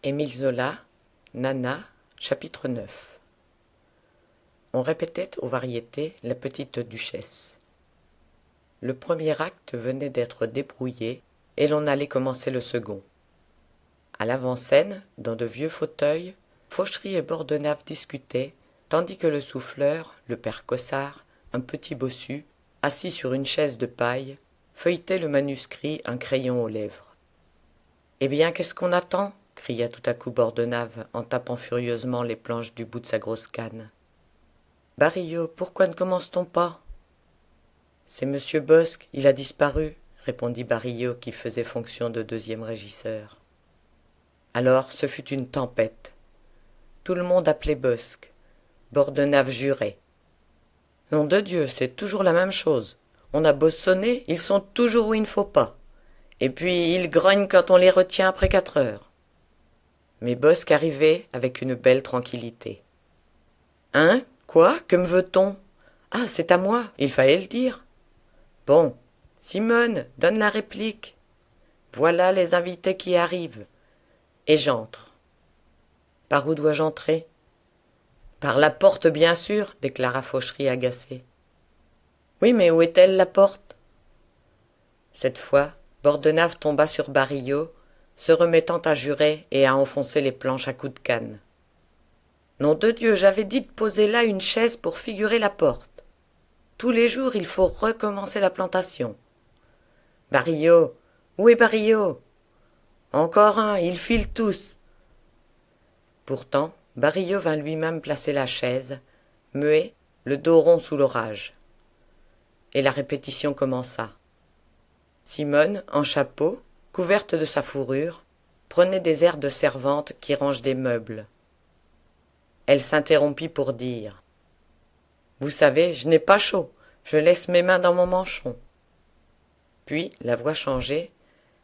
Émile Zola, Nana, chapitre 9. On répétait aux variétés La petite duchesse. Le premier acte venait d'être débrouillé, et l'on allait commencer le second. À l'avant-scène, dans de vieux fauteuils, Fauchery et Bordenave discutaient, tandis que le souffleur, le père Cossard, un petit bossu, assis sur une chaise de paille, feuilletait le manuscrit, un crayon aux lèvres. « Eh bien, qu'est-ce qu'on attend ?» cria tout à coup Bordenave en tapant furieusement les planches du bout de sa grosse canne. « Barillot, pourquoi ne commence-t-on pas ?»« C'est monsieur Bosc, il a disparu, » répondit Barillot qui faisait fonction de deuxième régisseur. Alors ce fut une tempête. Tout le monde appelait Bosc. Bordenave jurait. « Nom de Dieu, c'est toujours la même chose. On a beau sonner, ils sont toujours où il ne faut pas. Et puis ils grognent quand on les retient après 4 heures. » Mais Bosc arrivait avec une belle tranquillité. « Hein? Quoi? Que me veut-on? Ah, c'est à moi, il fallait le dire. Bon, Simone, donne la réplique. Voilà les invités qui arrivent. Et j'entre. »« Par où dois-je entrer? »« Par la porte, bien sûr, déclara Fauchery agacé. »« Oui, mais où est-elle, la porte ?» Cette fois, Bordenave tomba sur Barillot, se remettant à jurer et à enfoncer les planches à coups de canne. « Nom de Dieu, j'avais dit de poser là une chaise pour figurer la porte. Tous les jours, il faut recommencer la plantation. Barillot, où est Barillot? Encore un, ils filent tous. » Pourtant, Barillot vint lui-même placer la chaise, muet, le dos rond sous l'orage. Et la répétition commença. Simone, en chapeau, couverte de sa fourrure, prenait des airs de servante qui range des meubles. Elle s'interrompit pour dire « Vous savez, je n'ai pas chaud, je laisse mes mains dans mon manchon. » Puis, la voix changée,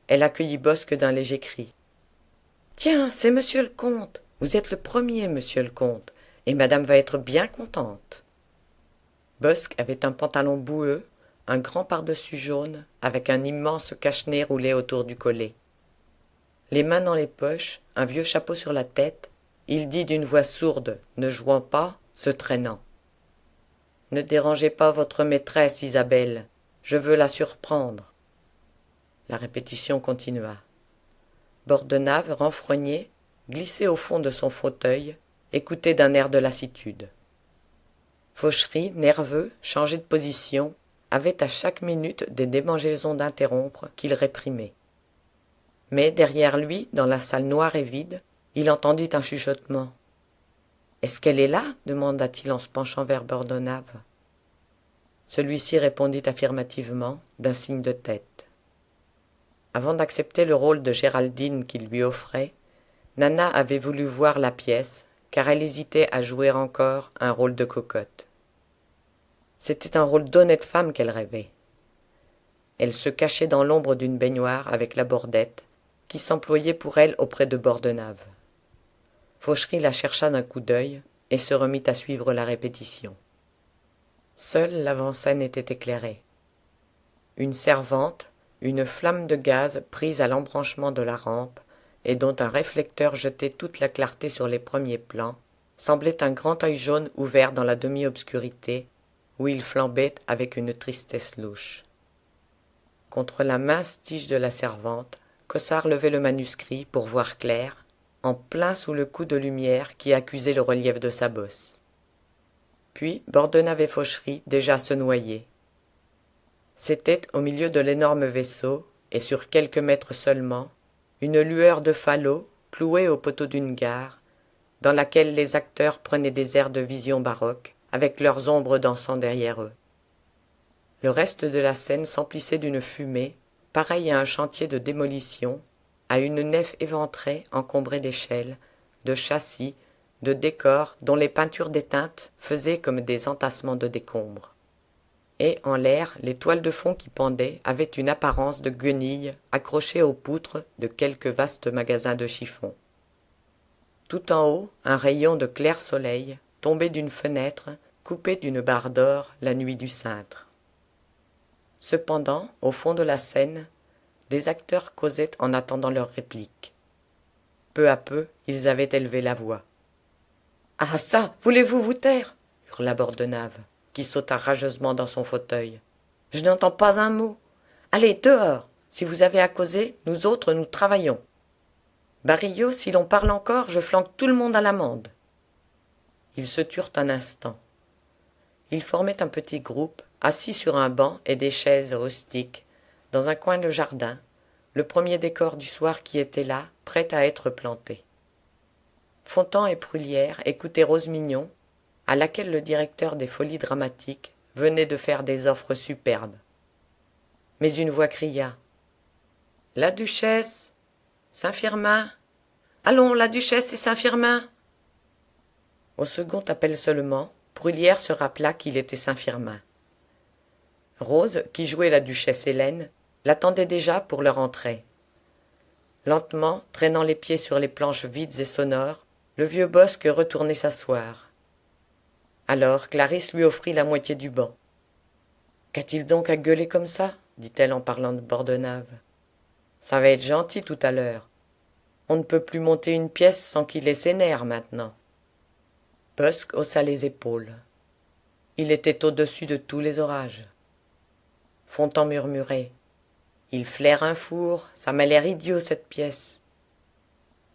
elle accueillit Bosc d'un léger cri. « Tiens, c'est monsieur le comte, vous êtes le premier, monsieur le comte, et madame va être bien contente. » Bosc avait un pantalon boueux, un grand pardessus jaune, avec un immense cache-nez roulé autour du collet. Les mains dans les poches, un vieux chapeau sur la tête, il dit d'une voix sourde, ne jouant pas, se traînant. « Ne dérangez pas votre maîtresse, Isabelle, je veux la surprendre. » La répétition continua. Bordenave, renfrogné, glissait au fond de son fauteuil, écoutait d'un air de lassitude. Fauchery, nerveux, changé de position, avait à chaque minute des démangeaisons d'interrompre qu'il réprimait. Mais derrière lui, dans la salle noire et vide, il entendit un chuchotement. « Est-ce qu'elle est là ?» demanda-t-il en se penchant vers Bordenave. Celui-ci répondit affirmativement, d'un signe de tête. Avant d'accepter le rôle de Géraldine qu'il lui offrait, Nana avait voulu voir la pièce, car elle hésitait à jouer encore un rôle de cocotte. C'était un rôle d'honnête femme qu'elle rêvait. Elle se cachait dans l'ombre d'une baignoire avec la Bordette, qui s'employait pour elle auprès de Bordenave. Fauchery la chercha d'un coup d'œil et se remit à suivre la répétition. Seule l'avant-scène était éclairée. Une servante, une flamme de gaz prise à l'embranchement de la rampe et dont un réflecteur jetait toute la clarté sur les premiers plans, semblait un grand œil jaune ouvert dans la demi-obscurité, où il flambait avec une tristesse louche. Contre la mince tige de la servante, Cossard levait le manuscrit pour voir clair, en plein sous le coup de lumière qui accusait le relief de sa bosse. Puis Bordenave et Fauchery déjà se noyaient. C'était, au milieu de l'énorme vaisseau, et sur quelques mètres seulement, une lueur de falots clouée au poteau d'une gare, dans laquelle les acteurs prenaient des airs de vision baroque, avec leurs ombres dansant derrière eux. Le reste de la scène s'emplissait d'une fumée, pareille à un chantier de démolition, à une nef éventrée encombrée d'échelles, de châssis, de décors dont les peintures déteintes faisaient comme des entassements de décombres. Et en l'air, les toiles de fond qui pendaient avaient une apparence de guenilles accrochées aux poutres de quelques vastes magasins de chiffons. Tout en haut, un rayon de clair soleil tombait d'une fenêtre coupée d'une barre d'or la nuit du cintre. Cependant, au fond de la scène, des acteurs causaient en attendant leur réplique. peu à peu, ils avaient élevé la voix. « Ah ça, voulez-vous vous taire » hurla Bordenave, qui sauta rageusement dans son fauteuil. « Je n'entends pas un mot. Allez, dehors. Si vous avez à causer, nous autres, nous travaillons. Barillot, si l'on parle encore, je flanque tout le monde à l'amende. » Ils se turent un instant. Ils formaient un petit groupe, assis sur un banc et des chaises rustiques, dans un coin de jardin, le premier décor du soir qui était là, prêt à être planté. Fontan et Bruyère écoutaient Rose Mignon, à laquelle le directeur des Folies Dramatiques venait de faire des offres superbes. Mais une voix cria « La Duchesse, Saint-Firmin, allons, la Duchesse et Saint-Firmin !» Au second appel seulement, Bruyère se rappela qu'il était Saint-Firmin. Rose, qui jouait la Duchesse Hélène, l'attendait déjà pour leur entrée. Lentement, traînant les pieds sur les planches vides et sonores, le vieux Bosque retournait s'asseoir. Alors Clarisse lui offrit la moitié du banc. « Qu'a-t-il donc à gueuler comme ça ?» dit-elle en parlant de Bordenave. « Ça va être gentil tout à l'heure. On ne peut plus monter une pièce sans qu'il ait ses nerfs maintenant. » Bosque haussa les épaules. Il était au-dessus de tous les orages. Fontan murmurait « Il flaire un four, ça m'a l'air idiot cette pièce. »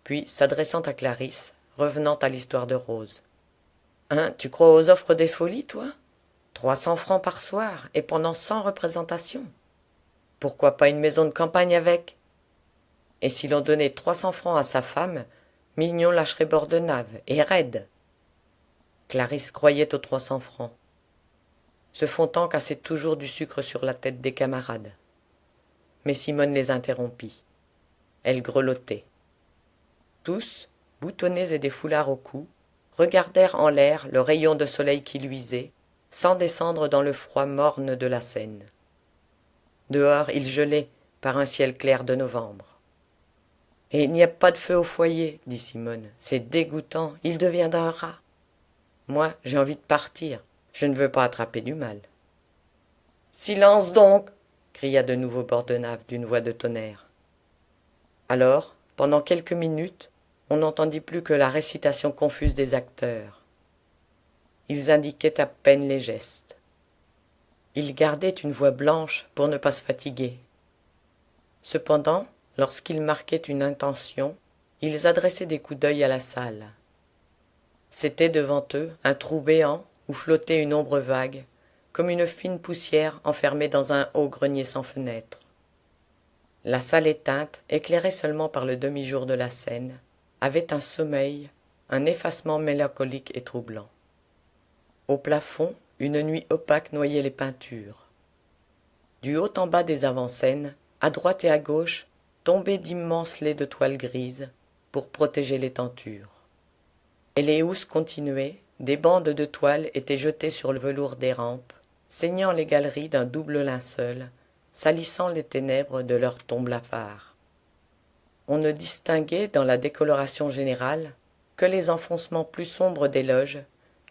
Puis, s'adressant à Clarisse, revenant à l'histoire de Rose. « Hein, tu crois aux offres des Folies, toi ? 300 francs par soir, et pendant 100 représentations. Pourquoi pas une maison de campagne avec ? Et si l'on donnait 300 francs à sa femme, Mignon lâcherait Bordenave, et raide. » Clarisse croyait aux 300 francs. Ce Fontan cassait toujours du sucre sur la tête des camarades. Mais Simone les interrompit. Elle grelottait. Tous, boutonnés et des foulards au cou, regardèrent en l'air le rayon de soleil qui luisait, sans descendre dans le froid morne de la Seine. Dehors, il gelait par un ciel clair de novembre. « Et il n'y a pas de feu au foyer, » dit Simone. « C'est dégoûtant, il devient d'un rat. Moi, j'ai envie de partir, je ne veux pas attraper du mal. »« Silence donc !» cria de nouveau Bordenave d'une voix de tonnerre. Alors, pendant quelques minutes, on n'entendit plus que la récitation confuse des acteurs. Ils indiquaient à peine les gestes. Ils gardaient une voix blanche pour ne pas se fatiguer. Cependant, lorsqu'ils marquaient une intention, ils adressaient des coups d'œil à la salle. C'était devant eux un trou béant où flottait une ombre vague, comme une fine poussière enfermée dans un haut grenier sans fenêtre. La salle éteinte, éclairée seulement par le demi-jour de la Seine, avait un sommeil, un effacement mélancolique et troublant. Au plafond, une nuit opaque noyait les peintures. Du haut en bas des avant-scènes, à droite et à gauche, tombaient d'immenses lais de toile grise pour protéger les tentures. Et les housses continuaient, des bandes de toile étaient jetées sur le velours des rampes, ceignant les galeries d'un double linceul, salissant les ténèbres de leurs tons blafards. On ne distinguait dans la décoloration générale que les enfoncements plus sombres des loges,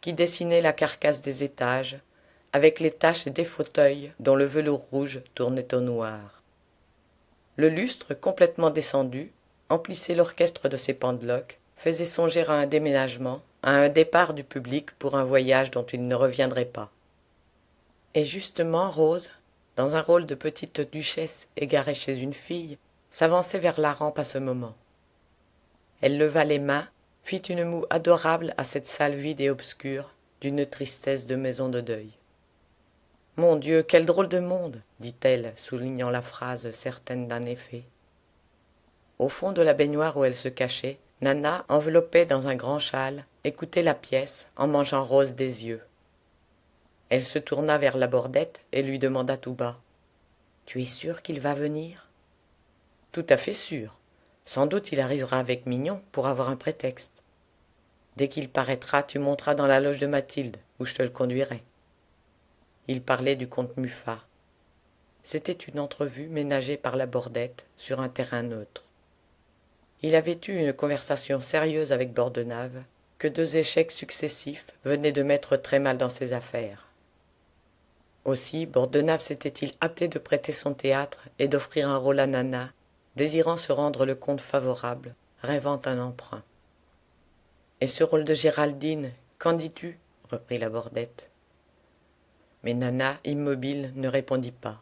qui dessinaient la carcasse des étages, avec les taches des fauteuils dont le velours rouge tournait au noir. Le lustre, complètement descendu, emplissait l'orchestre de ses pendeloques, faisait songer à un déménagement, à un départ du public pour un voyage dont il ne reviendrait pas. Et justement Rose, dans un rôle de petite duchesse égarée chez une fille, s'avançait vers la rampe à ce moment. Elle leva les mains, fit une moue adorable à cette salle vide et obscure, d'une tristesse de maison de deuil. « Mon Dieu, quel drôle de monde !» dit-elle, soulignant la phrase certaine d'un effet. Au fond de la baignoire où elle se cachait, Nana, enveloppée dans un grand châle, écoutait la pièce en mangeant Rose des yeux. Elle se tourna vers la Bordette et lui demanda tout bas. « Tu es sûre qu'il va venir ?»« Tout à fait sûre. Sans doute il arrivera avec Mignon pour avoir un prétexte. Dès qu'il paraîtra, tu monteras dans la loge de Mathilde, où je te le conduirai. » Il parlait du comte Muffat. C'était une entrevue ménagée par la Bordette sur un terrain neutre. Il avait eu une conversation sérieuse avec Bordenave, que 2 échecs successifs venaient de mettre très mal dans ses affaires. Aussi Bordenave s'était-il hâté de prêter son théâtre et d'offrir un rôle à Nana, désirant se rendre le compte favorable, rêvant un emprunt. Et ce rôle de Géraldine, qu'en dis-tu? Reprit la Bordette. Mais Nana, immobile, ne répondit pas.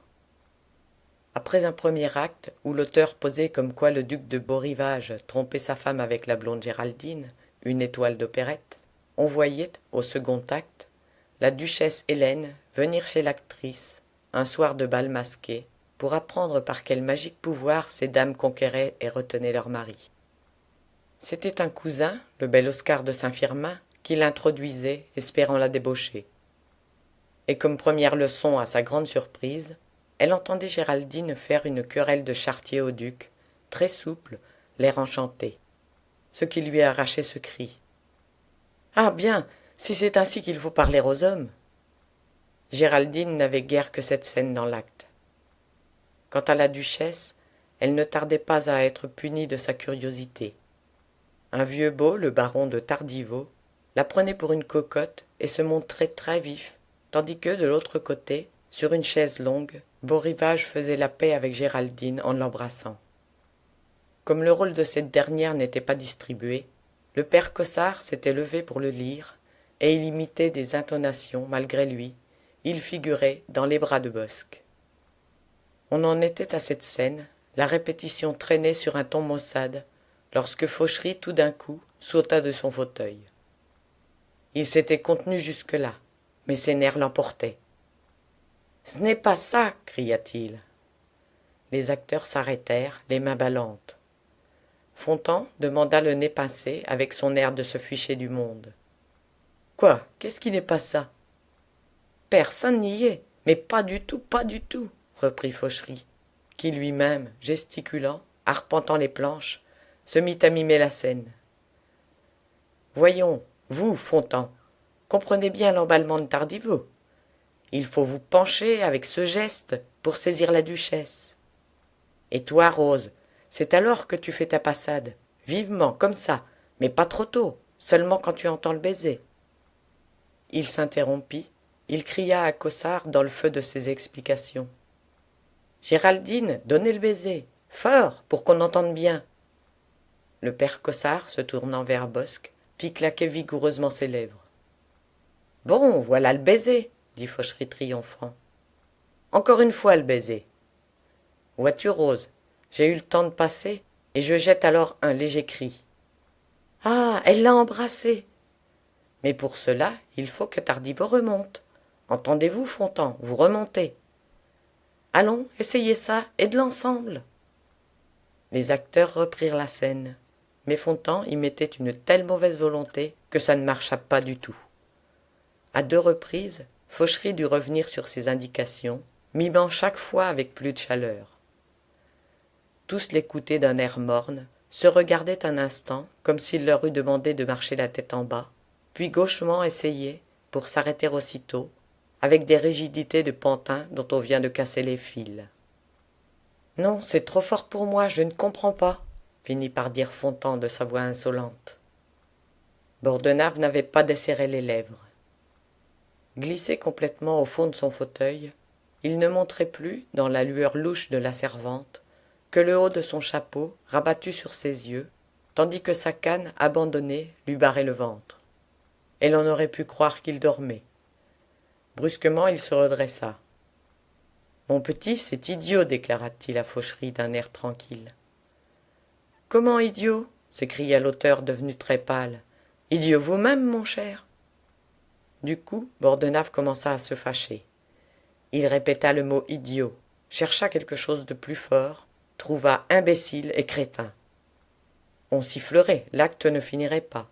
Après un premier acte, où l'auteur posait comme quoi le duc de Beau-Rivage trompait sa femme avec la blonde Géraldine, une étoile d'opérette, on voyait, au second acte, la duchesse Hélène venir chez l'actrice, un soir de bal masqué, pour apprendre par quel magique pouvoir ces dames conquéraient et retenaient leurs maris. C'était un cousin, le bel Oscar de Saint-Firmin, qui l'introduisait, espérant la débaucher. Et comme première leçon à sa grande surprise, elle entendait Géraldine faire une querelle de charretier au duc, très souple, l'air enchanté, ce qui lui arrachait ce cri. « Ah bien, si c'est ainsi qu'il faut parler aux hommes !» Géraldine n'avait guère que cette scène dans l'acte. Quant à la duchesse, elle ne tardait pas à être punie de sa curiosité. Un vieux beau, le baron de Tardivaux, la prenait pour une cocotte et se montrait très vif, tandis que, de l'autre côté, sur une chaise longue, Beau-Rivage faisait la paix avec Géraldine en l'embrassant. Comme le rôle de cette dernière n'était pas distribué, le père Cossard s'était levé pour le lire, et il imitait des intonations malgré lui, il figurait dans les bras de Bosc. On en était à cette scène, la répétition traînait sur un ton maussade, lorsque Fauchery tout d'un coup sauta de son fauteuil. Il s'était contenu jusque-là, mais ses nerfs l'emportaient. « Ce n'est pas ça !» cria-t-il. Les acteurs s'arrêtèrent, les mains ballantes. Fontan demanda le nez pincé avec son air de se ficher du monde. « Quoi? Qu'est-ce qui n'est pas ça ?»« Personne n'y est, mais pas du tout, reprit Fauchery, qui lui-même, gesticulant, arpentant les planches, se mit à mimer la scène. « Voyons, vous, Fontan, comprenez bien l'emballement de Tardivaux. Il faut vous pencher avec ce geste pour saisir la duchesse. Et toi, Rose, c'est alors que tu fais ta passade, vivement, comme ça, mais pas trop tôt, seulement quand tu entends le baiser. » Il s'interrompit, il cria à Cossard dans le feu de ses explications. « Géraldine, donnez le baiser, fort, pour qu'on entende bien. » Le père Cossard, se tournant vers Bosc, fit claquer vigoureusement ses lèvres. « Bon, voilà le baiser, » dit Fauchery triomphant. « Encore une fois le baiser. Vois-tu, Rose, j'ai eu le temps de passer, et je jette alors un léger cri. Ah, elle l'a embrassé. Mais pour cela, il faut que Tardivaux remonte. Entendez-vous, Fontan, vous remontez. Allons, essayez ça, et de l'ensemble. » Les acteurs reprirent la scène, mais Fontan y mettait une telle mauvaise volonté que ça ne marcha pas du tout. À 2 reprises, Fauchery dut revenir sur ses indications, mimant chaque fois avec plus de chaleur. Tous l'écoutaient d'un air morne, se regardaient un instant comme s'il leur eût demandé de marcher la tête en bas, puis gauchement essayaient, pour s'arrêter aussitôt, avec des rigidités de pantin dont on vient de casser les fils. « Non, c'est trop fort pour moi, je ne comprends pas, » finit par dire Fontan de sa voix insolente. Bordenave n'avait pas desserré les lèvres. Glissé complètement au fond de son fauteuil, il ne montrait plus, dans la lueur louche de la servante, que le haut de son chapeau rabattu sur ses yeux, tandis que sa canne abandonnée lui barrait le ventre. Et l'on aurait pu croire qu'il dormait. Brusquement, il se redressa. « Mon petit, c'est idiot, déclara-t-il à Fauchery d'un air tranquille. « Comment idiot » s'écria l'auteur devenu très pâle. « Idiot vous-même, mon cher !» Du coup, Bordenave commença à se fâcher. Il répéta le mot « idiot », chercha quelque chose de plus fort, trouva imbécile et crétin. On sifflerait, l'acte ne finirait pas.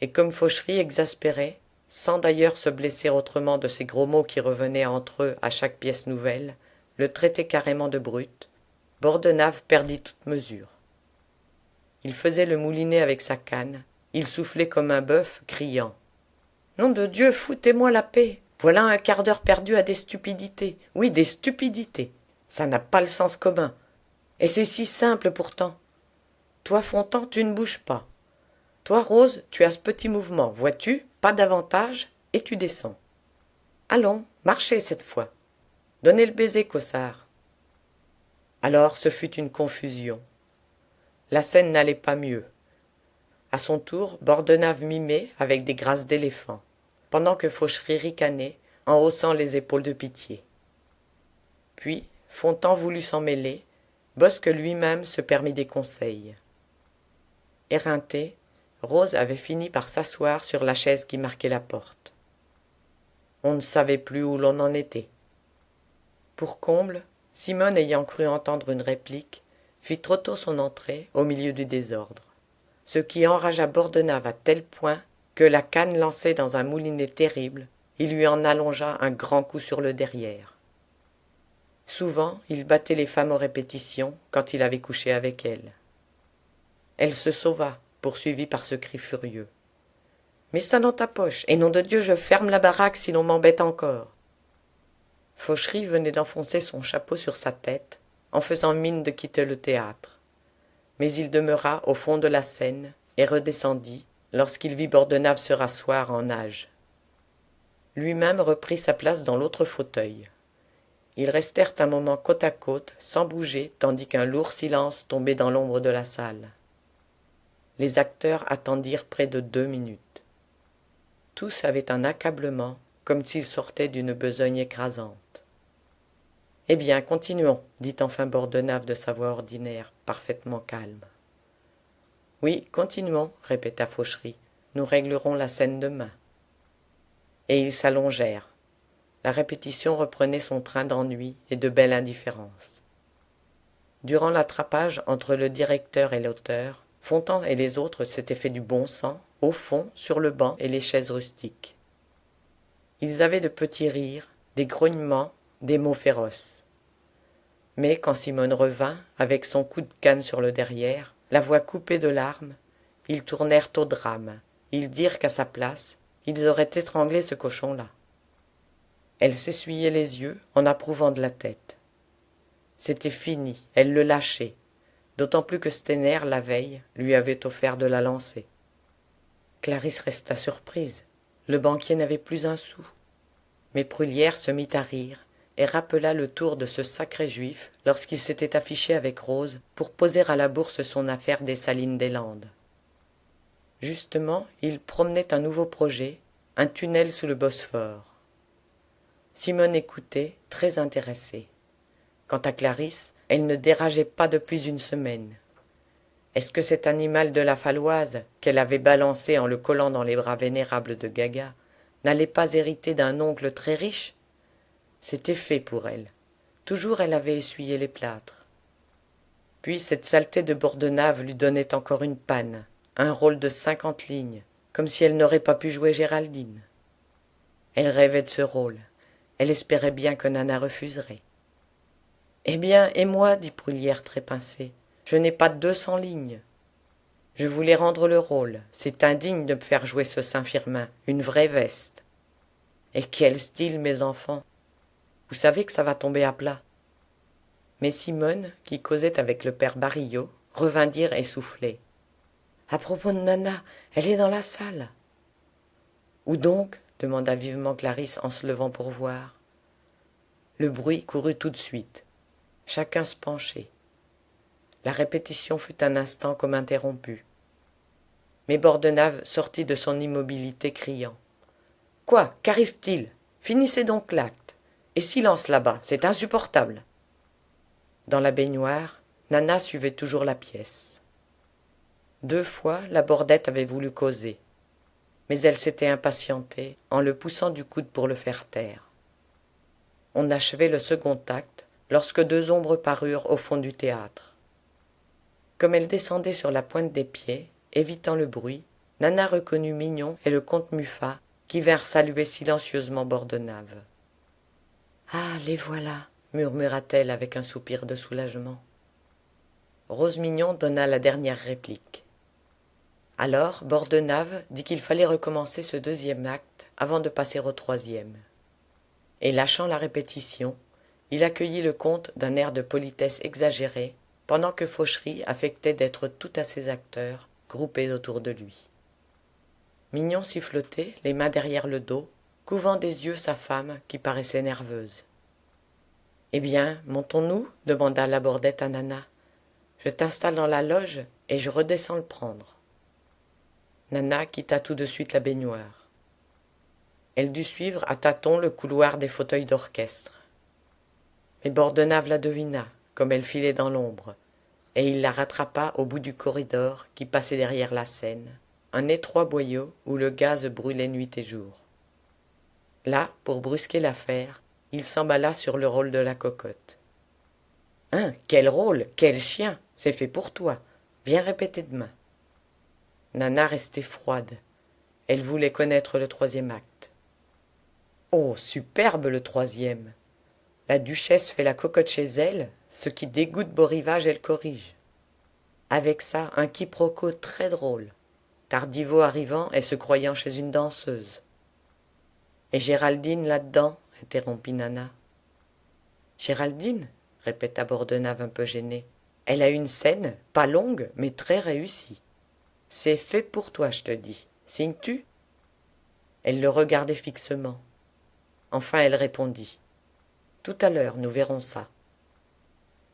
Et comme Fauchery exaspérait, sans d'ailleurs se blesser autrement de ces gros mots qui revenaient entre eux à chaque pièce nouvelle, le traitait carrément de brute, Bordenave perdit toute mesure. Il faisait le moulinet avec sa canne, il soufflait comme un bœuf, criant « Nom de Dieu, foutez-moi la paix! Voilà un quart d'heure perdu à des stupidités, oui, des stupidités. Ça n'a pas le sens commun. Et c'est si simple pourtant. Toi, Fontan, tu ne bouges pas. Toi, Rose, tu as ce petit mouvement, vois-tu, pas davantage, et tu descends. Allons, marchez cette fois. Donnez le baiser, Cossard. » Alors ce fut une confusion. La scène n'allait pas mieux. À son tour, Bordenave mimait avec des grâces d'éléphant, pendant que Fauchery ricanait en haussant les épaules de pitié. Puis, Fontan voulut s'en mêler, Bosque lui-même se permit des conseils. Éreintée, Rose avait fini par s'asseoir sur la chaise qui marquait la porte. On ne savait plus où l'on en était. Pour comble, Simone, ayant cru entendre une réplique, fit trop tôt son entrée au milieu du désordre, ce qui enragea Bordenave à tel point que la canne lancée dans un moulinet terrible, il lui en allongea un grand coup sur le derrière. Souvent, il battait les femmes aux répétitions quand il avait couché avec elles. Elle se sauva, poursuivie par ce cri furieux. « Mets ça dans ta poche, et nom de Dieu, je ferme la baraque si l'on m'embête encore. » Fauchery venait d'enfoncer son chapeau sur sa tête, en faisant mine de quitter le théâtre. Mais il demeura au fond de la scène et redescendit lorsqu'il vit Bordenave se rasseoir en nage. Lui-même reprit sa place dans l'autre fauteuil. Ils restèrent un moment côte à côte, sans bouger, tandis qu'un lourd silence tombait dans l'ombre de la salle. Les acteurs attendirent près de 2 minutes. Tous avaient un accablement, comme s'ils sortaient d'une besogne écrasante. « Eh bien, continuons, » dit enfin Bordenave de sa voix ordinaire, parfaitement calme. « Oui, continuons, » répéta Fauchery. « Nous réglerons la scène demain. » Et ils s'allongèrent. La répétition reprenait son train d'ennui et de belle indifférence. Durant l'attrapage entre le directeur et l'auteur, Fontan et les autres s'étaient fait du bon sang, au fond, sur le banc et les chaises rustiques. Ils avaient de petits rires, des grognements, des mots féroces. Mais quand Simone revint, avec son coup de canne sur le derrière, la voix coupée de larmes, ils tournèrent au drame. Ils dirent qu'à sa place, ils auraient étranglé ce cochon-là. Elle s'essuyait les yeux en approuvant de la tête. C'était fini, elle le lâchait, d'autant plus que Stener, la veille, lui avait offert de la lancer. Clarisse resta surprise. Le banquier n'avait plus un sou. Mais Bruyère se mit à rire et rappela le tour de ce sacré juif lorsqu'il s'était affiché avec Rose pour poser à la bourse son affaire des Salines des Landes. Justement, il promenait un nouveau projet, un tunnel sous le Bosphore. Simone écoutait, très intéressée. Quant à Clarisse, elle ne dérageait pas depuis une semaine. Est-ce que cet animal de la Faloise, qu'elle avait balancé en le collant dans les bras vénérables de Gaga, n'allait pas hériter d'un oncle très riche? C'était fait pour elle. Toujours elle avait essuyé les plâtres. Puis cette saleté de Bordenave lui donnait encore une panne, un rôle de 50 lignes, comme si elle n'aurait pas pu jouer Géraldine. Elle rêvait de ce rôle. Elle espérait bien que Nana refuserait. « Eh bien, et moi, dit Bruyère très pincée, je n'ai pas 200 lignes. Je voulais rendre le rôle. C'est indigne de me faire jouer ce Saint-Firmin, une vraie veste. Et quel style, mes enfants! Vous savez que ça va tomber à plat. » Mais Simone, qui causait avec le père Barillot, revint dire essoufflée. « À propos de Nana, elle est dans la salle. »« Où donc ?» demanda vivement Clarisse en se levant pour voir. Le bruit courut tout de suite. Chacun se penchait. La répétition fut un instant comme interrompue. Mais Bordenave sortit de son immobilité criant. « Quoi? Qu'arrive-t-il? Finissez donc l'acte. Et silence là-bas, c'est insupportable. » Dans la baignoire, Nana suivait toujours la pièce. 2 fois, la Bordette avait voulu causer. Mais elle s'était impatientée en le poussant du coude pour le faire taire. On achevait le second acte lorsque 2 ombres parurent au fond du théâtre. Comme elle descendait sur la pointe des pieds, évitant le bruit, Nana reconnut Mignon et le comte Muffat qui vinrent saluer silencieusement Bordenave. « Ah, les voilà !» murmura-t-elle avec un soupir de soulagement. Rose Mignon donna la dernière réplique. Alors Bordenave dit qu'il fallait recommencer ce 2e acte avant de passer au 3e. Et lâchant la répétition, il accueillit le comte d'un air de politesse exagérée, pendant que Fauchery affectait d'être tout à ses acteurs, groupés autour de lui. Mignon sifflotait, les mains derrière le dos, couvant des yeux sa femme qui paraissait nerveuse. « Eh bien, montons-nous » demanda la Bordette à Nana. « Je t'installe dans la loge et je redescends le prendre. Nana quitta tout de suite la baignoire. Elle dut suivre à tâtons le couloir des fauteuils d'orchestre. Mais Bordenave la devina, comme elle filait dans l'ombre, et il la rattrapa au bout du corridor qui passait derrière la scène, un étroit boyau où le gaz brûlait nuit et jour. Là, pour brusquer l'affaire, il s'emballa sur le rôle de la cocotte. « Hein, quel rôle, quel chien, c'est fait pour toi. Viens répéter demain. » Nana restait froide. Elle voulait connaître le troisième acte. « Oh, superbe le troisième. La duchesse fait la cocotte chez elle, ce qui dégoûte Beaurivage, elle corrige. Avec ça, un quiproquo très drôle. Tardiveau arrivant et se croyant chez une danseuse. »« Et Géraldine là-dedans » interrompit Nana. « Géraldine ?» répéta Bordenave un peu gêné. « Elle a une scène, pas longue, mais très réussie. C'est fait pour toi, je te dis. Signes-tu » Elle le regardait fixement. Enfin elle répondit. « Tout à l'heure, nous verrons ça. »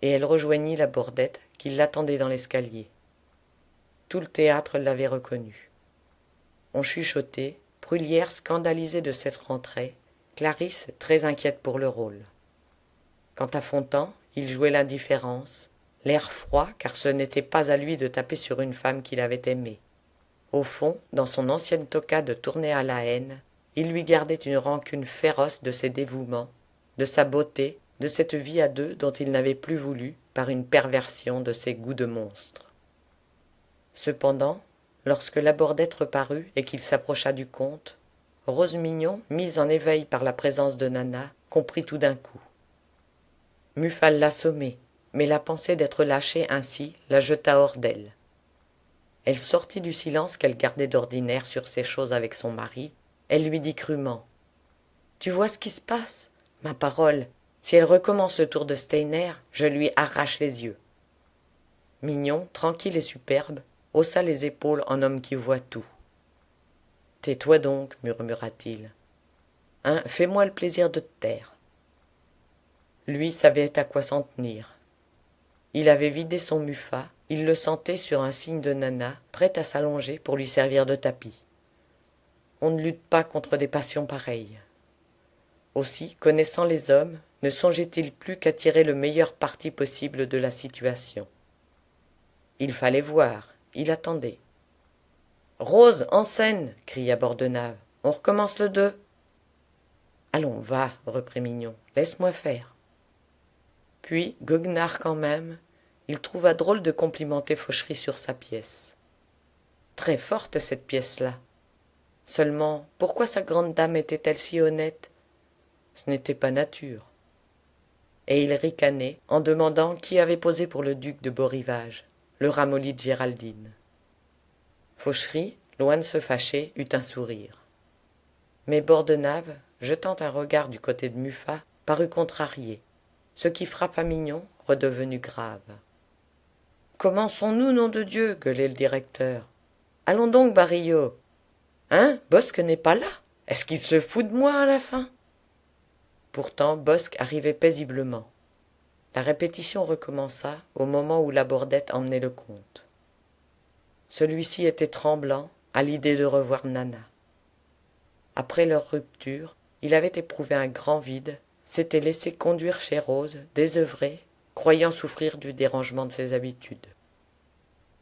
Et elle rejoignit la Bordette qui l'attendait dans l'escalier. Tout le théâtre l'avait reconnue. On chuchotait, Bruyère scandalisée de cette rentrée, Clarisse très inquiète pour le rôle. Quant à Fontan, il jouait l'indifférence, l'air froid car ce n'était pas à lui de taper sur une femme qu'il avait aimée. Au fond, dans son ancienne toquade tournée à la haine, il lui gardait une rancune féroce de ses dévouements, de sa beauté, de cette vie à deux dont il n'avait plus voulu par une perversion de ses goûts de monstre. Cependant, lorsque la Bordette reparut et qu'il s'approcha du comte, Rose Mignon, mise en éveil par la présence de Nana, comprit tout d'un coup. Muffat l'assommait, mais la pensée d'être lâchée ainsi la jeta hors d'elle. Elle sortit du silence qu'elle gardait d'ordinaire sur ces choses avec son mari. Elle lui dit crûment. « Tu vois ce qui se passe ? Ma parole, si elle recommence le tour de Steiner, je lui arrache les yeux. » Mignon, tranquille et superbe, haussa les épaules en homme qui voit tout. « Tais-toi donc, murmura-t-il. Hein, fais-moi le plaisir de te taire. » Lui savait à quoi s'en tenir. Il avait vidé son Muffat, il le sentait sur un signe de Nana, prête à s'allonger pour lui servir de tapis. On ne lutte pas contre des passions pareilles. Aussi, connaissant les hommes, ne songeait-il plus qu'à tirer le meilleur parti possible de la situation. Il fallait voir, il attendait. « Rose, en scène !» cria Bordenave. « On recommence le 2. »« Allons, va, » reprit Mignon, « laisse-moi faire. » Puis, goguenard quand même, il trouva drôle de complimenter Fauchery sur sa pièce. Très forte cette pièce-là. Seulement, pourquoi sa grande dame était-elle si honnête ? Ce n'était pas nature. Et il ricanait en demandant qui avait posé pour le duc de Beaurivage, le ramolli de Géraldine. Fauchery, loin de se fâcher, eut un sourire. Mais Bordenave, jetant un regard du côté de Muffat, parut contrarié, ce qui frappa Mignon, redevenu grave. « Commençons-nous, nom de Dieu !» gueulait le directeur. « Allons donc, Barillot. Hein, Bosque n'est pas là. Est-ce qu'il se fout de moi à la fin ?» Pourtant Bosque arrivait paisiblement. La répétition recommença au moment où la Bordette emmenait le comte. Celui-ci était tremblant à l'idée de revoir Nana. Après leur rupture, il avait éprouvé un grand vide, s'était laissé conduire chez Rose, désœuvré, croyant souffrir du dérangement de ses habitudes.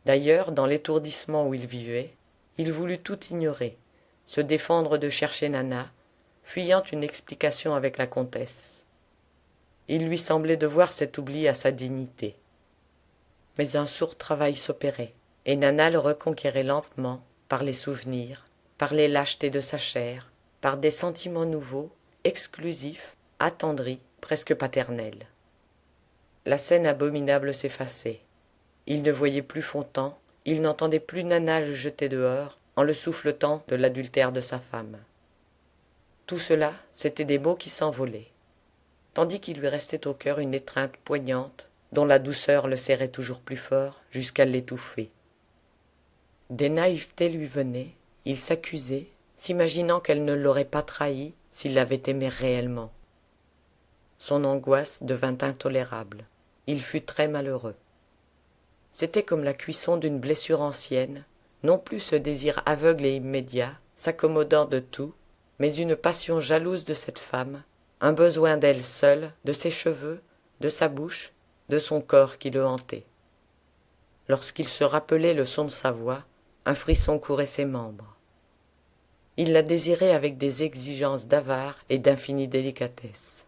D'ailleurs, dans l'étourdissement où il vivait, il voulut tout ignorer, se défendre de chercher Nana, fuyant une explication avec la comtesse. Il lui semblait devoir cet oubli à sa dignité. Mais un sourd travail s'opérait, et Nana le reconquérait lentement, par les souvenirs, par les lâchetés de sa chair, par des sentiments nouveaux, exclusifs, attendris, presque paternels. La scène abominable s'effaçait. Il ne voyait plus Fontan, il n'entendait plus Nana le jeter dehors, en le souffletant de l'adultère de sa femme. Tout cela, c'étaient des mots qui s'envolaient, tandis qu'il lui restait au cœur une étreinte poignante, dont la douceur le serrait toujours plus fort, jusqu'à l'étouffer. Des naïvetés lui venaient, il s'accusait, s'imaginant qu'elle ne l'aurait pas trahi s'il l'avait aimée réellement. Son angoisse devint intolérable. Il fut très malheureux. C'était comme la cuisson d'une blessure ancienne, non plus ce désir aveugle et immédiat, s'accommodant de tout, mais une passion jalouse de cette femme, un besoin d'elle seule, de ses cheveux, de sa bouche, de son corps qui le hantait. Lorsqu'il se rappelait le son de sa voix, un frisson courait ses membres. Il la désirait avec des exigences d'avare et d'infinie délicatesse.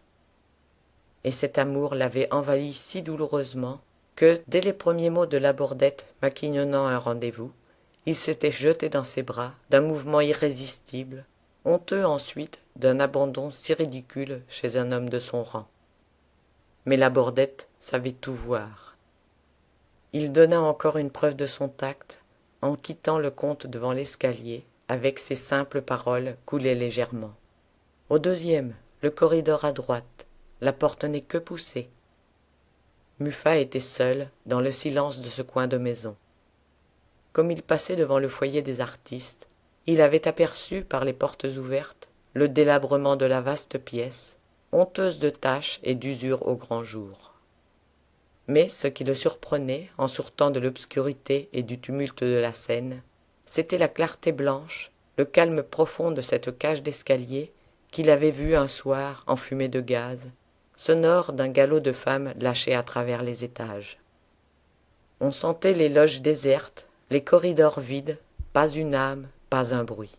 Et cet amour l'avait envahi si douloureusement que, dès les premiers mots de Labordette maquignonnant un rendez-vous, il s'était jeté dans ses bras d'un mouvement irrésistible, honteux ensuite d'un abandon si ridicule chez un homme de son rang. Mais Labordette savait tout voir. Il donna encore une preuve de son tact en quittant le comte devant l'escalier avec ces simples paroles coulées légèrement. Au deuxième, le corridor à droite, la porte n'est que poussée. Muffat était seul dans le silence de ce coin de maison. Comme il passait devant le foyer des artistes, il avait aperçu par les portes ouvertes le délabrement de la vaste pièce, honteuse de taches et d'usure au grand jour. Mais ce qui le surprenait en sortant de l'obscurité et du tumulte de la scène, c'était la clarté blanche, le calme profond de cette cage d'escalier qu'il avait vue un soir enfumée de gaz, sonore d'un galop de femmes lâché à travers les étages. On sentait les loges désertes, les corridors vides, pas une âme, pas un bruit.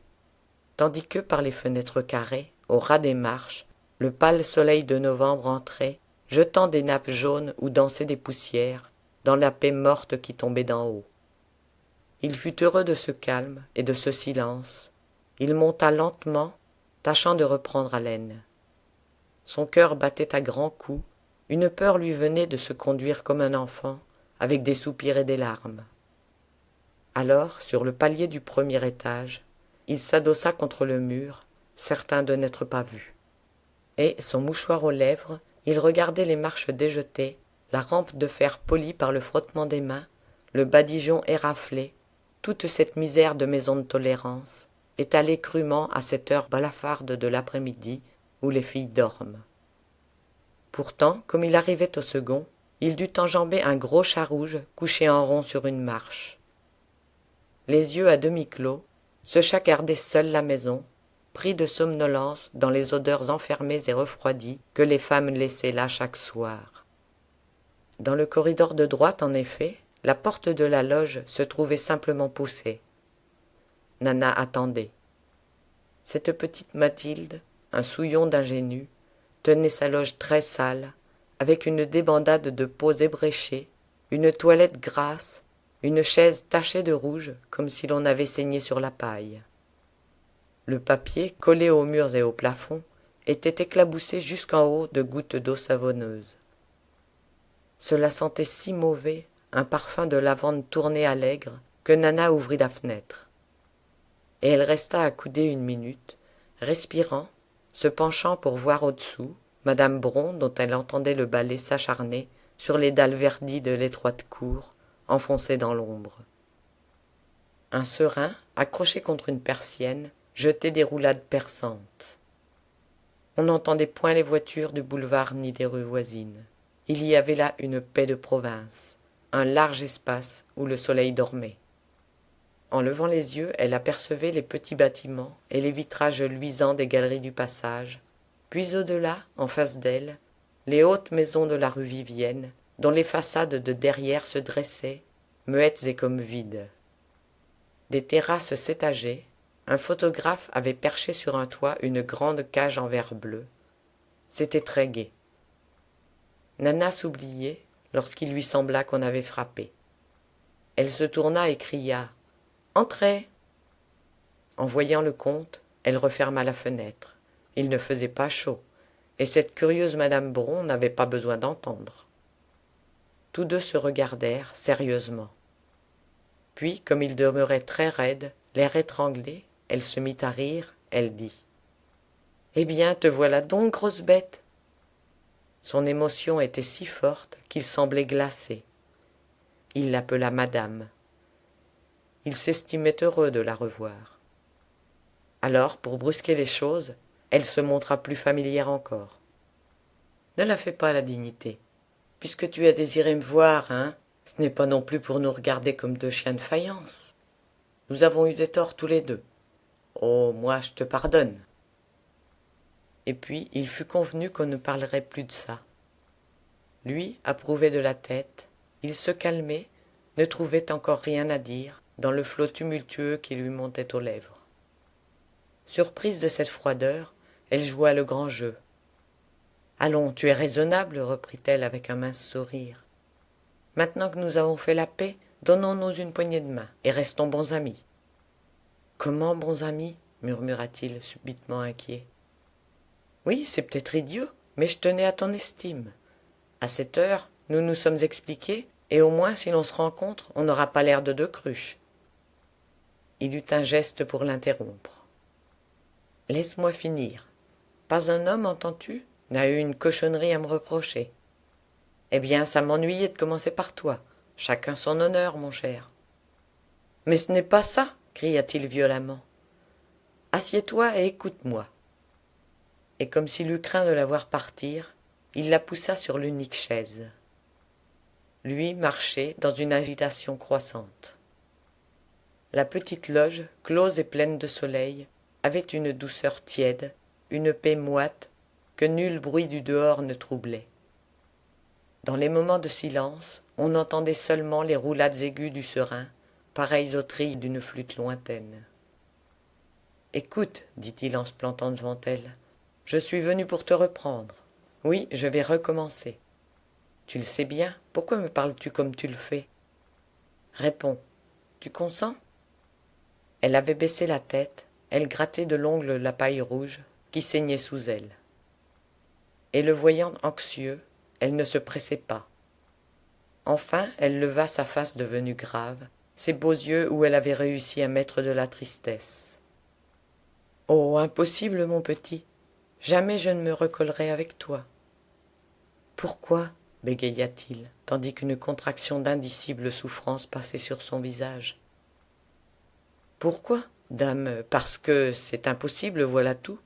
Tandis que par les fenêtres carrées, au ras des marches, le pâle soleil de novembre entrait, jetant des nappes jaunes où dansaient des poussières, dans la paix morte qui tombait d'en haut. Il fut heureux de ce calme et de ce silence. Il monta lentement, tâchant de reprendre haleine. Son cœur battait à grands coups, une peur lui venait de se conduire comme un enfant, avec des soupirs et des larmes. Alors, sur le palier du premier étage, il s'adossa contre le mur, certain de n'être pas vu. Et, son mouchoir aux lèvres, il regardait les marches déjetées, la rampe de fer polie par le frottement des mains, le badigeon éraflé, toute cette misère de maison de tolérance, étalée crûment à cette heure blafarde de l'après-midi où les filles dorment. Pourtant, comme il arrivait au second, il dut enjamber un gros chat rouge couché en rond sur une marche. Les yeux à demi clos, ce chat gardait seul la maison, pris de somnolence dans les odeurs enfermées et refroidies que les femmes laissaient là chaque soir. Dans le corridor de droite, en effet, la porte de la loge se trouvait simplement poussée. Nana attendait. Cette petite Mathilde, un souillon d'ingénue, tenait sa loge très sale, avec une débandade de peaux ébréchées, une toilette grasse, une chaise tachée de rouge comme si l'on avait saigné sur la paille. Le papier, collé aux murs et au plafond, était éclaboussé jusqu'en haut de gouttes d'eau savonneuse. Cela sentait si mauvais, un parfum de lavande tourné à l'aigre, que Nana ouvrit la fenêtre. Et elle resta accoudée une minute, respirant, se penchant pour voir au-dessous madame Bron dont elle entendait le balai s'acharner sur les dalles verdies de l'étroite cour, enfoncée dans l'ombre. Un serin, accroché contre une persienne, jetait des roulades perçantes. On n'entendait point les voitures du boulevard ni des rues voisines. Il y avait là une paix de province, un large espace où le soleil dormait. En levant les yeux, elle apercevait les petits bâtiments et les vitrages luisants des galeries du passage, puis au-delà, en face d'elle, les hautes maisons de la rue Vivienne, dont les façades de derrière se dressaient, muettes et comme vides. Des terrasses s'étageaient, un photographe avait perché sur un toit une grande cage en verre bleu. C'était très gai. Nana s'oubliait lorsqu'il lui sembla qu'on avait frappé. Elle se tourna et cria « Entrez !» En voyant le comte, elle referma la fenêtre. Il ne faisait pas chaud, et cette curieuse madame Bron n'avait pas besoin d'entendre. Tous deux se regardèrent sérieusement. Puis, comme il demeurait très raide, l'air étranglé, elle se mit à rire, elle dit « Eh bien, te voilà donc, grosse bête !» Son émotion était si forte qu'il semblait glacé. Il l'appela madame. Il s'estimait heureux de la revoir. Alors, pour brusquer les choses, elle se montra plus familière encore. « Ne la fais pas la dignité. Puisque tu as désiré me voir, hein, Ce n'est pas non plus pour nous regarder comme deux chiens de faïence. Nous avons eu des torts tous les deux. Oh, moi, je te pardonne. » Et puis il fut convenu qu'on ne parlerait plus de ça. Lui approuvait de la tête, il se calmait, ne trouvait encore rien à dire dans le flot tumultueux qui lui montait aux lèvres. Surprise de cette froideur, elle joua le grand jeu. « Allons, tu es raisonnable, reprit-elle avec un mince sourire. Maintenant que nous avons fait la paix, donnons-nous une poignée de main et restons bons amis. »« Comment bons amis ?» murmura-t-il, subitement inquiet. « Oui, c'est peut-être idiot, mais je tenais à ton estime. À cette heure, nous nous sommes expliqués, et au moins si l'on se rencontre, on n'aura pas l'air de deux cruches. » Il eut un geste pour l'interrompre. « Laisse-moi finir. Pas un homme, entends-tu, n'a eu une cochonnerie à me reprocher. Eh bien, ça m'ennuyait de commencer par toi. Chacun son honneur, mon cher. »« Mais ce n'est pas ça, » cria-t-il violemment. « Assieds-toi et écoute-moi. » Et comme s'il eût craint de la voir partir, il la poussa sur l'unique chaise. Lui marchait dans une agitation croissante. La petite loge, close et pleine de soleil, avait une douceur tiède, une paix moite, que nul bruit du dehors ne troublait. Dans les moments de silence, on entendait seulement les roulades aiguës du serin, pareilles aux trilles d'une flûte lointaine. « Écoute, dit-il en se plantant devant elle, je suis venu pour te reprendre. Oui, je vais recommencer. Tu le sais bien, pourquoi me parles-tu comme tu le fais? Réponds, tu consens? » Elle avait baissé la tête, elle grattait de l'ongle la paille rouge qui saignait sous elle. Et le voyant anxieux, elle ne se pressait pas. Enfin, elle leva sa face devenue grave, ses beaux yeux où elle avait réussi à mettre de la tristesse. « Oh, impossible, mon petit, jamais je ne me recollerai avec toi. »« Pourquoi ?» bégaya-t-il, tandis qu'une contraction d'indicible souffrance passait sur son visage. « Pourquoi, dame? Parce que c'est impossible, voilà tout.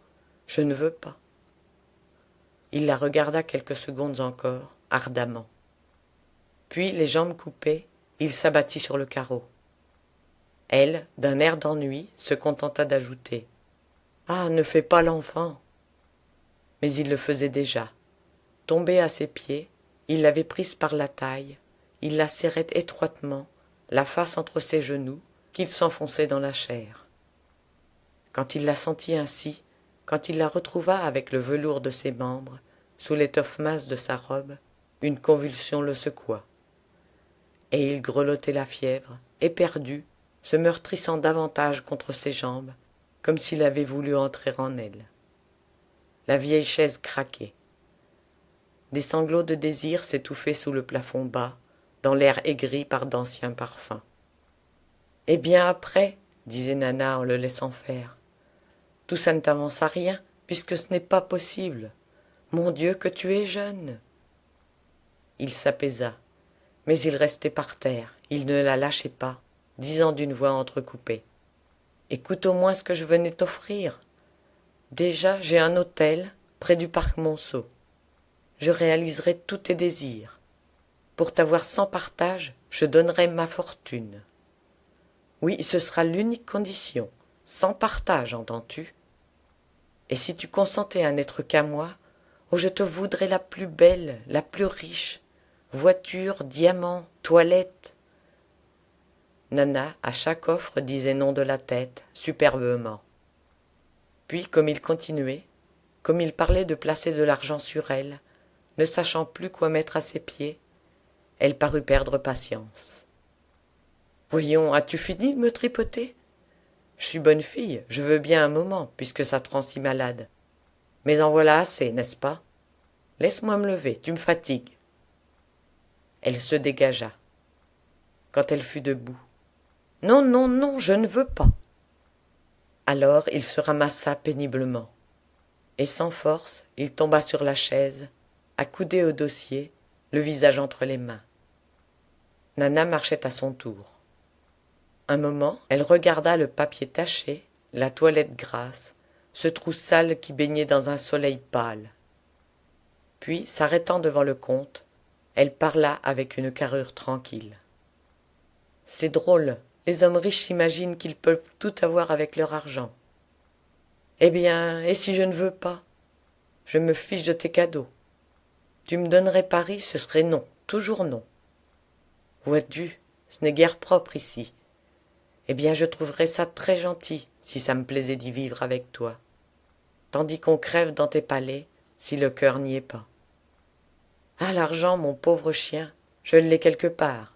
Je ne veux pas. » Il la regarda quelques secondes encore, ardemment. Puis, les jambes coupées, il s'abattit sur le carreau. Elle, d'un air d'ennui, se contenta d'ajouter « Ah, ne fais pas l'enfant !» Mais il le faisait déjà. Tombé à ses pieds, il l'avait prise par la taille, il la serrait étroitement, la face entre ses genoux, qu'il s'enfonçait dans la chair. Quand il la sentit ainsi, quand il la retrouva avec le velours de ses membres, sous l'étoffe mince de sa robe, une convulsion le secoua. Et il grelottait la fièvre, éperdu, se meurtrissant davantage contre ses jambes, comme s'il avait voulu entrer en elle. La vieille chaise craquait. Des sanglots de désir s'étouffaient sous le plafond bas, dans l'air aigri par d'anciens parfums. « Eh bien après, » disait Nana en le laissant faire, « tout ça ne t'avance à rien, puisque ce n'est pas possible. Mon Dieu, que tu es jeune !» Il s'apaisa, mais il restait par terre, il ne la lâchait pas, disant d'une voix entrecoupée. « Écoute au moins ce que je venais t'offrir. Déjà, j'ai un hôtel près du parc Monceau. Je réaliserai tous tes désirs. Pour t'avoir sans partage, je donnerai ma fortune. Oui, ce sera l'unique condition, sans partage, entends-tu? Et si tu consentais à n'être qu'à moi, oh, je te voudrais la plus belle, la plus riche, voiture, diamants, toilette. » Nana, à chaque offre, disait non de la tête, superbement. Puis, comme il continuait, comme il parlait de placer de l'argent sur elle, ne sachant plus quoi mettre à ses pieds, elle parut perdre patience. « Voyons, as-tu fini de me tripoter? Je suis bonne fille, je veux bien un moment, puisque ça te rend si malade. Mais en voilà assez, n'est-ce pas? Laisse-moi me lever, tu me fatigues. » Elle se dégagea. Quand elle fut debout. « Non, non, non, je ne veux pas. » Alors il se ramassa péniblement. Et sans force, il tomba sur la chaise, accoudé au dossier, le visage entre les mains. Nana marchait à son tour. Un moment, elle regarda le papier taché, la toilette grasse, ce trou sale qui baignait dans un soleil pâle. Puis, s'arrêtant devant le comte, Elle parla avec une carrure tranquille. « C'est drôle, les hommes riches s'imaginent qu'ils peuvent tout avoir avec leur argent. Eh bien, et si je ne veux pas? Je me fiche de tes cadeaux. Tu me donnerais Paris, ce serait non, toujours non. Vois-tu, ce n'est guère propre ici. Eh bien, je trouverais ça très gentil, si ça me plaisait d'y vivre avec toi. Tandis qu'on crève dans tes palais, si le cœur n'y est pas. Ah, l'argent, mon pauvre chien, je l'ai quelque part.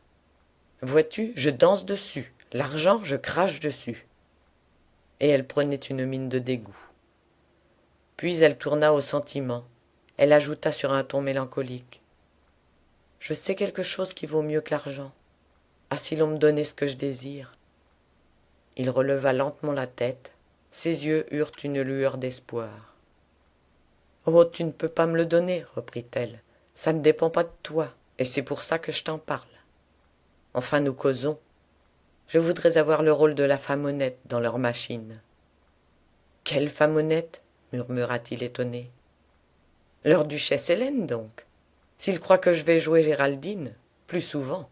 Vois-tu, je danse dessus, l'argent, je crache dessus. » Et elle prenait une mine de dégoût. Puis elle tourna au sentiment. Elle ajouta sur un ton mélancolique. « Je sais quelque chose qui vaut mieux que l'argent. Ah, si l'on me donnait ce que je désire. » Il releva lentement la tête. Ses yeux eurent une lueur d'espoir. « Oh, tu ne peux pas me le donner, reprit-elle. Ça ne dépend pas de toi, et c'est pour ça que je t'en parle. Enfin, nous causons. Je voudrais avoir le rôle de la femme honnête dans leur machine. »« Quelle femme honnête ?» murmura-t-il étonné. « Leur duchesse Hélène, donc. S'il croit que je vais jouer Géraldine, plus souvent.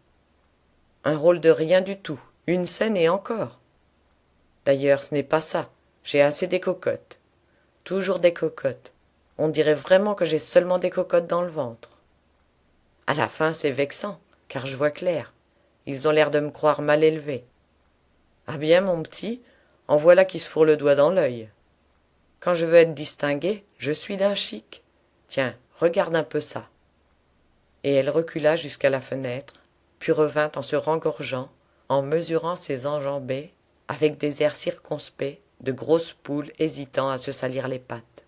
Un rôle de rien du tout, une scène et encore. D'ailleurs, ce n'est pas ça, j'ai assez des cocottes. Toujours des cocottes. On dirait vraiment que j'ai seulement des cocottes dans le ventre. À la fin, c'est vexant, car je vois clair. Ils ont l'air de me croire mal élevé. Ah bien, mon petit, en voilà qui se fourrent le doigt dans l'œil. Quand je veux être distinguée, je suis d'un chic. Tiens, regarde un peu ça. » Et elle recula jusqu'à la fenêtre, puis revint en se rengorgeant, en mesurant ses enjambées, avec des airs circonspects de grosses poules hésitant à se salir les pattes.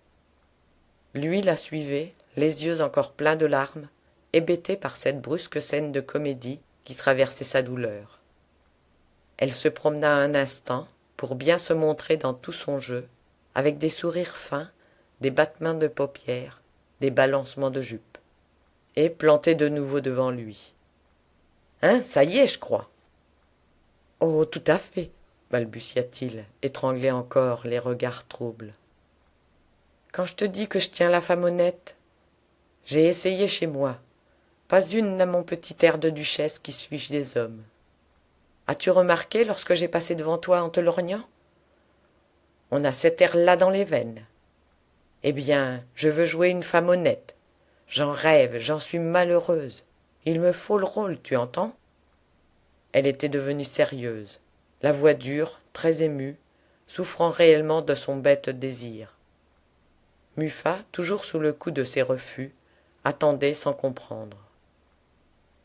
Lui la suivait, les yeux encore pleins de larmes, hébété par cette brusque scène de comédie qui traversait sa douleur. Elle se promena un instant pour bien se montrer dans tout son jeu, avec des sourires fins, des battements de paupières, des balancements de jupe, et plantée de nouveau devant lui. « Hein, ça y est, je crois. »« Oh, tout à fait, » balbutia-t-il, étranglé encore, les regards troubles. « Quand je te dis que je tiens la femme honnête, j'ai essayé chez moi. Pas une n'a mon petit air de duchesse qui se fiche des hommes. As-tu remarqué lorsque j'ai passé devant toi en te lorgnant? On a cet air-là dans les veines. Eh bien, je veux jouer une femme honnête. J'en rêve, j'en suis malheureuse. Il me faut le rôle, tu entends? » Elle était devenue sérieuse, la voix dure, très émue, souffrant réellement de son bête désir. Muffat, toujours sous le coup de ses refus, attendait sans comprendre.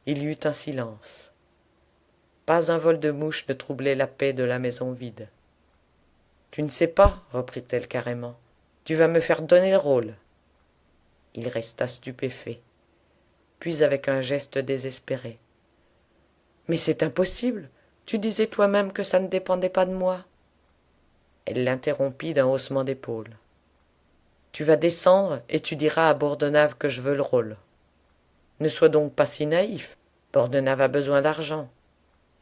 Il y eut un silence. Pas un vol de mouche ne troublait la paix de la maison vide. « Tu ne sais pas, reprit-elle carrément, tu vas me faire donner le rôle. » Il resta stupéfait, puis avec un geste désespéré. « Mais c'est impossible, tu disais toi-même que ça ne dépendait pas de moi. » Elle l'interrompit d'un haussement d'épaules. « Tu vas descendre et tu diras à Bordenave que je veux le rôle. Ne sois donc pas si naïf, Bordenave a besoin d'argent.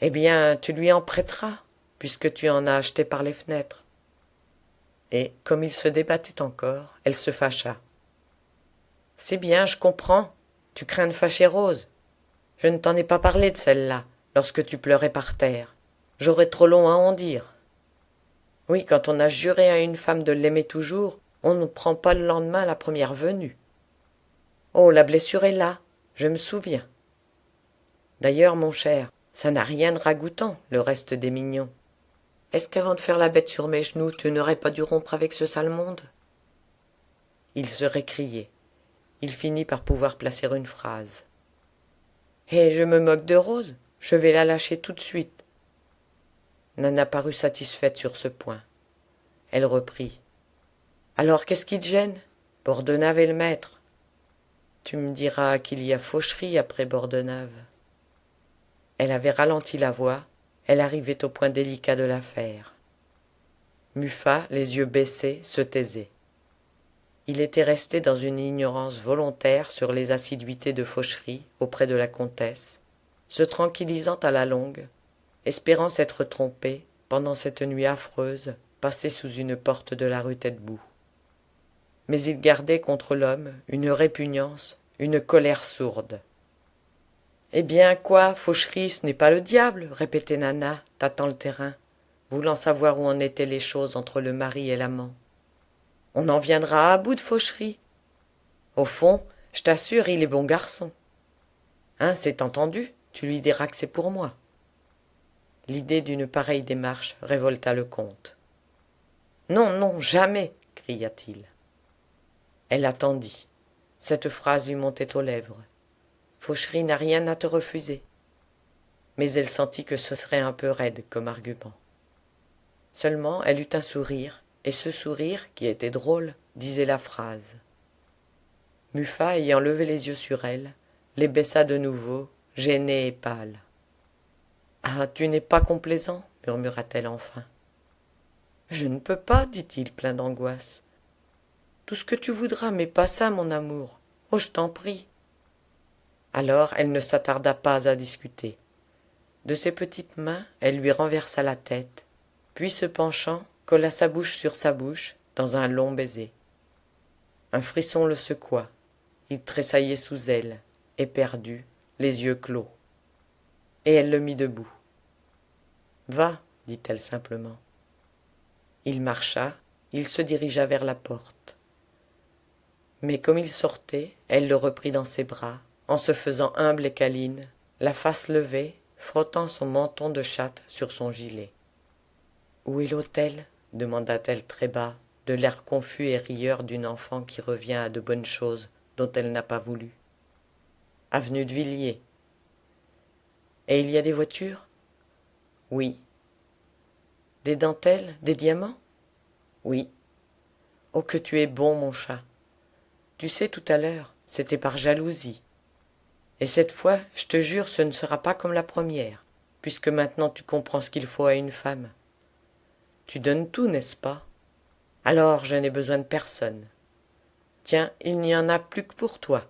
Eh bien, tu lui en prêteras, puisque tu en as acheté par les fenêtres. » Et, comme il se débattait encore, elle se fâcha. « C'est bien, je comprends, tu crains de fâcher Rose. Je ne t'en ai pas parlé de celle-là, lorsque tu pleurais par terre. J'aurais trop long à en dire. Oui, quand on a juré à une femme de l'aimer toujours, on ne prend pas le lendemain la première venue. Oh, la blessure est là, je me souviens. D'ailleurs, mon cher, ça n'a rien de ragoûtant, le reste des mignons. Est-ce qu'avant de faire la bête sur mes genoux, tu n'aurais pas dû rompre avec ce sale monde ?» Il se récriait. Il finit par pouvoir placer une phrase. « Eh, je me moque de Rose, je vais la lâcher tout de suite. » Nana parut satisfaite sur ce point. Elle reprit. « Alors, qu'est-ce qui te gêne? Bordenave est le maître. Tu me diras qu'il y a faucherie après Bordenave. » Elle avait ralenti la voix, elle arrivait au point délicat de l'affaire. Muffat, les yeux baissés, se taisait. Il était resté dans une ignorance volontaire sur les assiduités de faucherie auprès de la comtesse, se tranquillisant à la longue, espérant s'être trompé pendant cette nuit affreuse passée sous une porte de la rue Taitbout. Mais il gardait contre l'homme une répugnance, une colère sourde. Eh bien, quoi, Fauchery, ce n'est pas le diable, répétait Nana, tâtant le terrain, voulant savoir où en étaient les choses entre le mari et l'amant. On en viendra à bout de Fauchery. Au fond, je t'assure, il est bon garçon. Hein, c'est entendu, tu lui diras que c'est pour moi. L'idée d'une pareille démarche révolta le comte. Non, non, jamais, cria-t-il. Elle attendit. Cette phrase lui montait aux lèvres. Fauchery n'a rien à te refuser. Mais elle sentit que ce serait un peu raide comme argument. Seulement, elle eut un sourire, et ce sourire, qui était drôle, disait la phrase. Muffat, ayant levé les yeux sur elle, les baissa de nouveau, gêné et pâle. « Ah, tu n'es pas complaisant, murmura-t-elle enfin. « Je ne peux pas, dit-il, plein d'angoisse. Tout ce que tu voudras, mais pas ça, mon amour. Oh, je t'en prie. » Alors elle ne s'attarda pas à discuter. De ses petites mains, elle lui renversa la tête, puis se penchant, colla sa bouche sur sa bouche, dans un long baiser. Un frisson le secoua. Il tressaillait sous elle, éperdu, les yeux clos. Et elle le mit debout. « Va, dit-elle simplement. » Il marcha, il se dirigea vers la porte. Mais comme il sortait, elle le reprit dans ses bras, en se faisant humble et câline, la face levée, frottant son menton de chatte sur son gilet. « Où est l'hôtel » demanda-t-elle très bas, de l'air confus et rieur d'une enfant qui revient à de bonnes choses dont elle n'a pas voulu. « Avenue de Villiers. »« Et il y a des voitures ?»« Oui. »« Des dentelles, des diamants ?»« Oui. »« Oh, que tu es bon, mon chat. Tu sais, tout à l'heure, c'était par jalousie. Et cette fois, je te jure, ce ne sera pas comme la première, puisque maintenant tu comprends ce qu'il faut à une femme. Tu donnes tout, n'est-ce pas? Alors je n'ai besoin de personne. Tiens, il n'y en a plus que pour toi.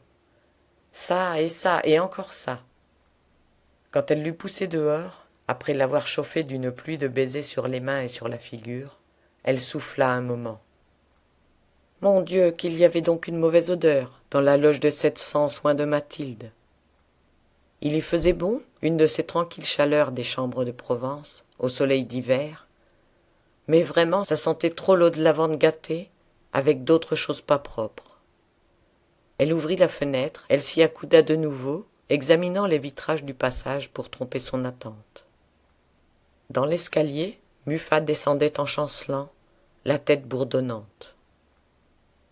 Ça, et encore ça. » Quand elle l'eut poussé dehors, après l'avoir chauffé d'une pluie de baisers sur les mains et sur la figure, elle souffla un moment. Mon Dieu, qu'il y avait donc une mauvaise odeur dans la loge de 700 soins de Mathilde. Il y faisait bon, une de ces tranquilles chaleurs des chambres de Provence, au soleil d'hiver, mais vraiment ça sentait trop l'eau de lavande gâtée, avec d'autres choses pas propres. Elle ouvrit la fenêtre, elle s'y accouda de nouveau, examinant les vitrages du passage pour tromper son attente. Dans l'escalier, Muffat descendait en chancelant, la tête bourdonnante.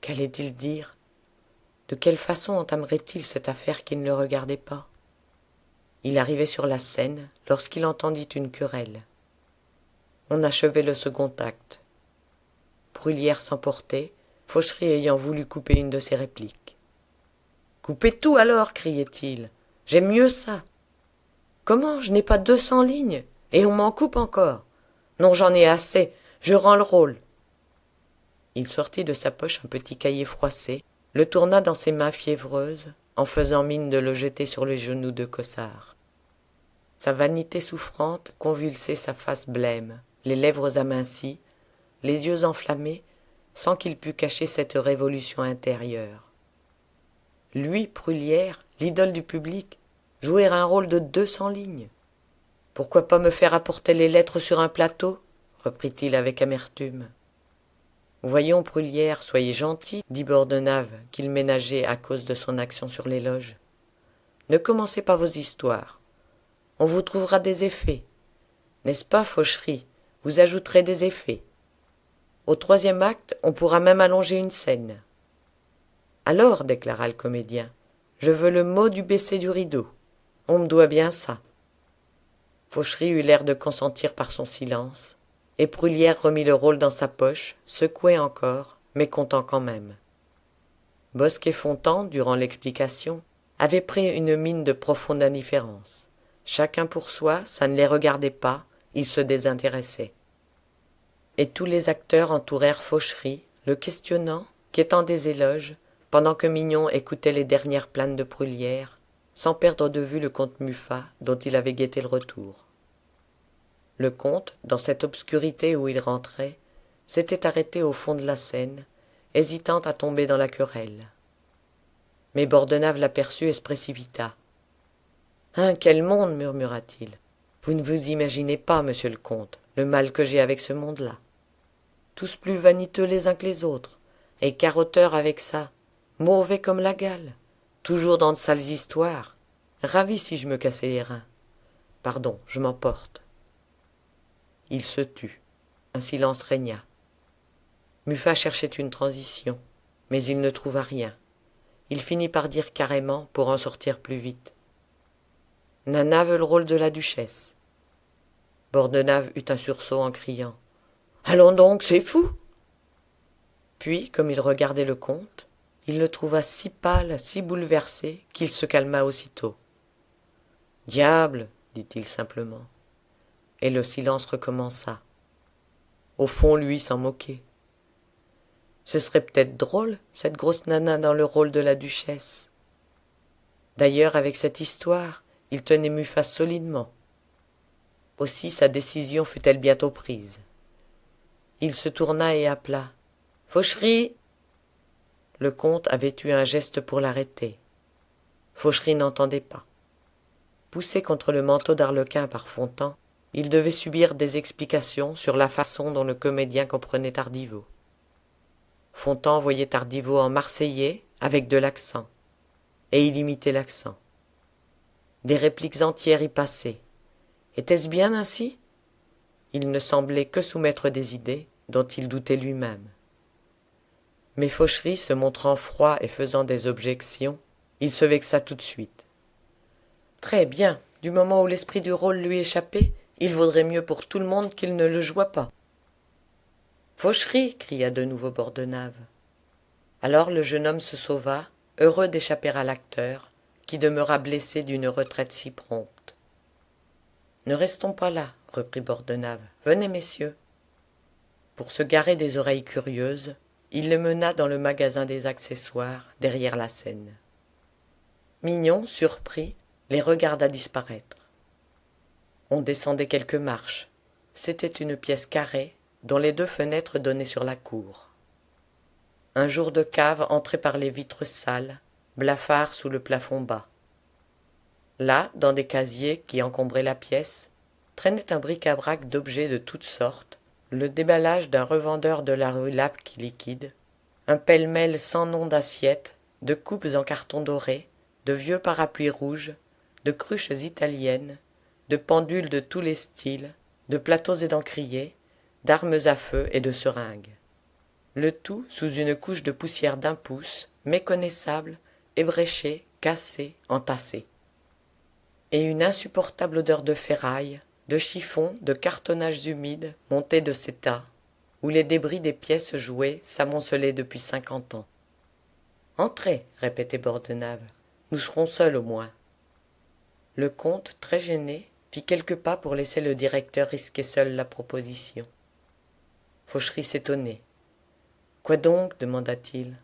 Qu'allait-il dire? De quelle façon entamerait-il cette affaire qui ne le regardait pas? Il arrivait sur la scène lorsqu'il entendit une querelle. On achevait le second acte. Bruyère s'emportait, Fauchery ayant voulu couper une de ses répliques. « Coupez tout alors » criait-il. « J'aime mieux ça. Comment, je n'ai pas 200 lignes, et on m'en coupe encore. Non, j'en ai assez, je rends le rôle. » Il sortit de sa poche un petit cahier froissé, le tourna dans ses mains fiévreuses, en faisant mine de le jeter sur les genoux de Cossard. Sa vanité souffrante convulsait sa face blême, les lèvres amincies, les yeux enflammés, sans qu'il pût cacher cette révolution intérieure. Lui, Bruyère, l'idole du public, jouer un rôle de 200 lignes. Pourquoi pas me faire apporter les lettres sur un plateau? Reprit-il avec amertume. Voyons, Bruyère, soyez gentil, dit Bordenave, qu'il ménageait à cause de son action sur les loges. Ne commencez pas vos histoires. On vous trouvera des effets. N'est-ce pas, Fauchery? Vous ajouterez des effets. Au 3e acte, on pourra même allonger une scène. Alors, déclara le comédien, je veux le mot du baisser du rideau. On me doit bien ça. Fauchery eut l'air de consentir par son silence, et Bruyère remit le rôle dans sa poche, secoué encore, mais content quand même. Bosquet-Fontan, durant l'explication, avait pris une mine de profonde indifférence. Chacun pour soi, ça ne les regardait pas, ils se désintéressaient. Et tous les acteurs entourèrent Fauchery, le questionnant, quêtant des éloges, pendant que Mignon écoutait les dernières plaintes de Bruyère, sans perdre de vue le comte Muffat, dont il avait guetté le retour. Le comte, dans cette obscurité où il rentrait, s'était arrêté au fond de la scène, hésitant à tomber dans la querelle. Mais Bordenave l'aperçut et se précipita. Hein, quel monde, murmura-t-il. Vous ne vous imaginez pas, monsieur le comte, le mal que j'ai avec ce monde-là. Tous plus vaniteux les uns que les autres, et carotteurs avec ça, mauvais comme la gale, toujours dans de sales histoires. Ravi si je me cassais les reins. Pardon, je m'emporte. Il se tut. Un silence régna. Muffat cherchait une transition, mais il ne trouva rien. Il finit par dire carrément, pour en sortir plus vite. Nana veut le rôle de la duchesse. Bordenave eut un sursaut en criant. Allons donc, c'est fou. Puis, comme il regardait le comte, il le trouva si pâle, si bouleversé, qu'il se calma aussitôt. Diable, dit-il simplement. Et le silence recommença. Au fond, lui s'en moquait. Ce serait peut-être drôle, cette grosse nana dans le rôle de la duchesse. D'ailleurs, avec cette histoire, il tenait Muffat solidement. Aussi sa décision fut-elle bientôt prise. Il se tourna et appela. « Fauchery !» Le comte avait eu un geste pour l'arrêter. Fauchery n'entendait pas. Poussé contre le manteau d'arlequin par Fontan, il devait subir des explications sur la façon dont le comédien comprenait Tardiveau. Fontan voyait Tardiveau en marseillais avec de l'accent, et il imitait l'accent. Des répliques entières y passaient. Était-ce bien ainsi? Il ne semblait que soumettre des idées dont il doutait lui-même. Mais Fauchery, se montrant froid et faisant des objections, il se vexa tout de suite. Très bien, du moment où l'esprit du rôle lui échappait, il vaudrait mieux pour tout le monde qu'il ne le jouât pas. Fauchery, cria de nouveau Bordenave. Alors le jeune homme se sauva, heureux d'échapper à l'acteur, qui demeura blessé d'une retraite si prompte. Ne restons pas là, reprit Bordenave. Venez, messieurs. Pour se garer des oreilles curieuses, il le mena dans le magasin des accessoires, derrière la scène. Mignon, surpris, les regarda disparaître. On descendait quelques marches. C'était une pièce carrée, dont les 2 fenêtres donnaient sur la cour. Un jour de cave entrait par les vitres sales, blafard sous le plafond bas. Là, dans des casiers qui encombraient la pièce, traînait un bric-à-brac d'objets de toutes sortes, le déballage d'un revendeur de la rue Lac liquide, un pêle-mêle sans nom d'assiettes, de coupes en carton doré, de vieux parapluies rouges, de cruches italiennes, de pendules de tous les styles, de plateaux et d'encriers, d'armes à feu et de seringues. Le tout sous une couche de poussière d'1 pouce, méconnaissable, ébréchée, cassée, entassée. Et une insupportable odeur de ferraille, de chiffons, de cartonnages humides montés de ces tas, où les débris des pièces jouées s'amoncelaient depuis 50 ans. « Entrez, répétait Bordenave, nous serons seuls au moins. » Le comte, très gêné, fit quelques pas pour laisser le directeur risquer seul la proposition. Fauchery s'étonnait. « Quoi donc ? demanda-t-il.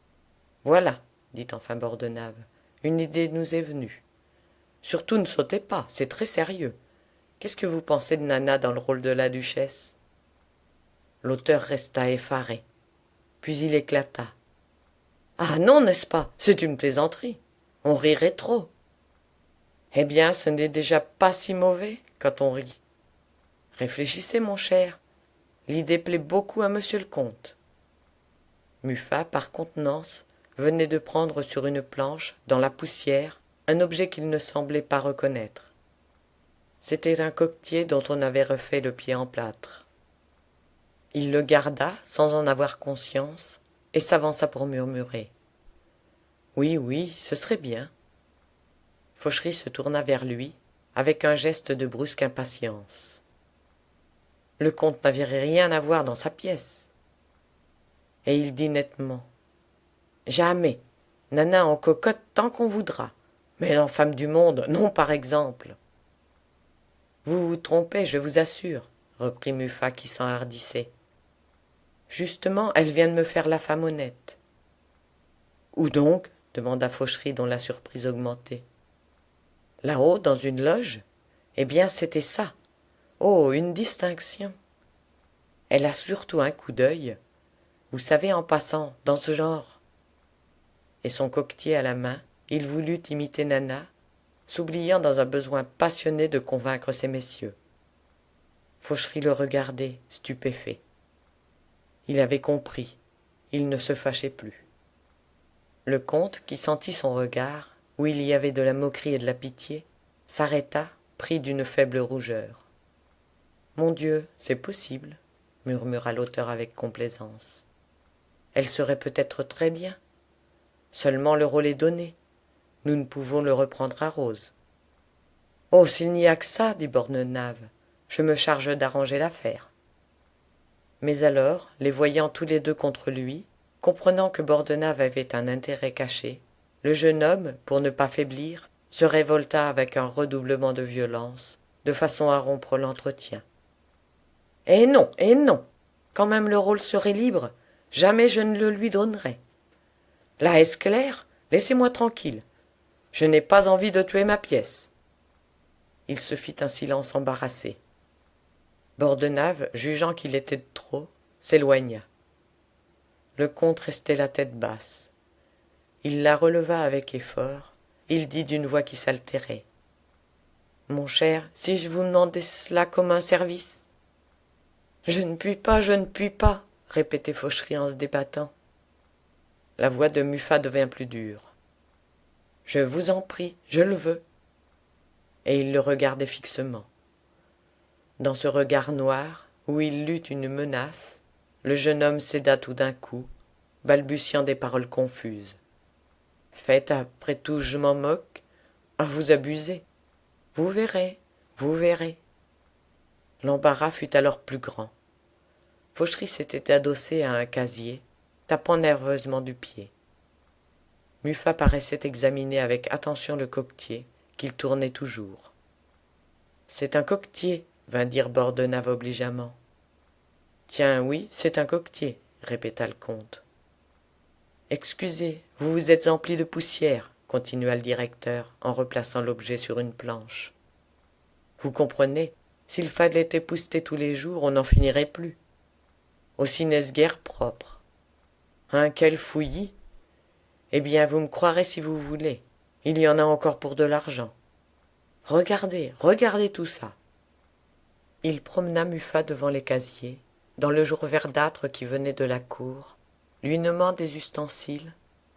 « Voilà, dit enfin Bordenave, une idée nous est venue. Surtout ne sautez pas, c'est très sérieux. Qu'est-ce que vous pensez de Nana dans le rôle de la duchesse ?» L'auteur resta effaré. Puis il éclata. « Ah non, n'est-ce pas? C'est une plaisanterie. On rirait trop. » Eh bien, ce n'est déjà pas si mauvais quand on rit. Réfléchissez, mon cher. L'idée plaît beaucoup à monsieur le comte. Muffat, par contenance, venait de prendre sur une planche, dans la poussière, un objet qu'il ne semblait pas reconnaître. C'était un coquetier dont on avait refait le pied en plâtre. Il le garda, sans en avoir conscience, et s'avança pour murmurer. « Oui, oui, ce serait bien. » Fauchery se tourna vers lui, avec un geste de brusque impatience. Le comte n'avait rien à voir dans sa pièce. Et il dit nettement. « Jamais. Nana en cocotte tant qu'on voudra. Mais en femme du monde, non par exemple. »« Vous vous trompez, je vous assure, » reprit Muffat qui s'enhardissait. « Justement, elle vient de me faire la femme honnête. »« Où donc ?» demanda Fauchery dont la surprise augmentait. « Là-haut, dans une loge ? Eh bien, c'était ça. Oh, une distinction. Elle a surtout un coup d'œil. Vous savez, en passant, dans ce genre. » Et son coquetier à la main, il voulut imiter Nana, s'oubliant dans un besoin passionné de convaincre ces messieurs. Fauchery le regardait, stupéfait. Il avait compris, il ne se fâchait plus. Le comte, qui sentit son regard, où il y avait de la moquerie et de la pitié, s'arrêta, pris d'une faible rougeur. « Mon Dieu, c'est possible, » murmura l'auteur avec complaisance. « Elle serait peut-être très bien. Seulement le rôle est donné. Nous ne pouvons le reprendre à Rose. »« Oh, s'il n'y a que ça, dit Bordenave, je me charge d'arranger l'affaire. » Mais alors, les voyant tous les deux contre lui, comprenant que Bordenave avait un intérêt caché, le jeune homme, pour ne pas faiblir, se révolta avec un redoublement de violence, de façon à rompre l'entretien. « Eh non, eh non! Quand même le rôle serait libre, jamais je ne le lui donnerais. Là est-ce clair? Laissez-moi tranquille. Je n'ai pas envie de tuer ma pièce. » Il se fit un silence embarrassé. Bordenave, jugeant qu'il était de trop, s'éloigna. Le comte restait la tête basse. Il la releva avec effort. Il dit d'une voix qui s'altérait. « Mon cher, si je vous demandais cela comme un service ?»« Je ne puis pas, je ne puis pas, » répétait Fauchery en se débattant. La voix de Muffat devint plus dure. « Je vous en prie, je le veux. » Et il le regardait fixement. Dans ce regard noir, où il lut une menace, le jeune homme céda tout d'un coup, balbutiant des paroles confuses. « Faites, après tout, je m'en moque. Ah, vous abusez. Vous verrez, vous verrez. » L'embarras fut alors plus grand. Fauchery s'était adossé à un casier, tapant nerveusement du pied. Muffat paraissait examiner avec attention le coquetier, qu'il tournait toujours. « C'est un coquetier, » vint dire Bordenave obligeamment. « Tiens, oui, c'est un coquetier, » répéta le comte. « Excusez, vous vous êtes empli de poussière, » continua le directeur, en replaçant l'objet sur une planche. « Vous comprenez, s'il fallait épousseter tous les jours, on n'en finirait plus. Aussi n'est-ce guère propre. Hein, quel fouillis! Eh bien, vous me croirez si vous voulez, il y en a encore pour de l'argent. Regardez, regardez tout ça. » Il promena Muffat devant les casiers, dans le jour verdâtre qui venait de la cour, lui nommant des ustensiles,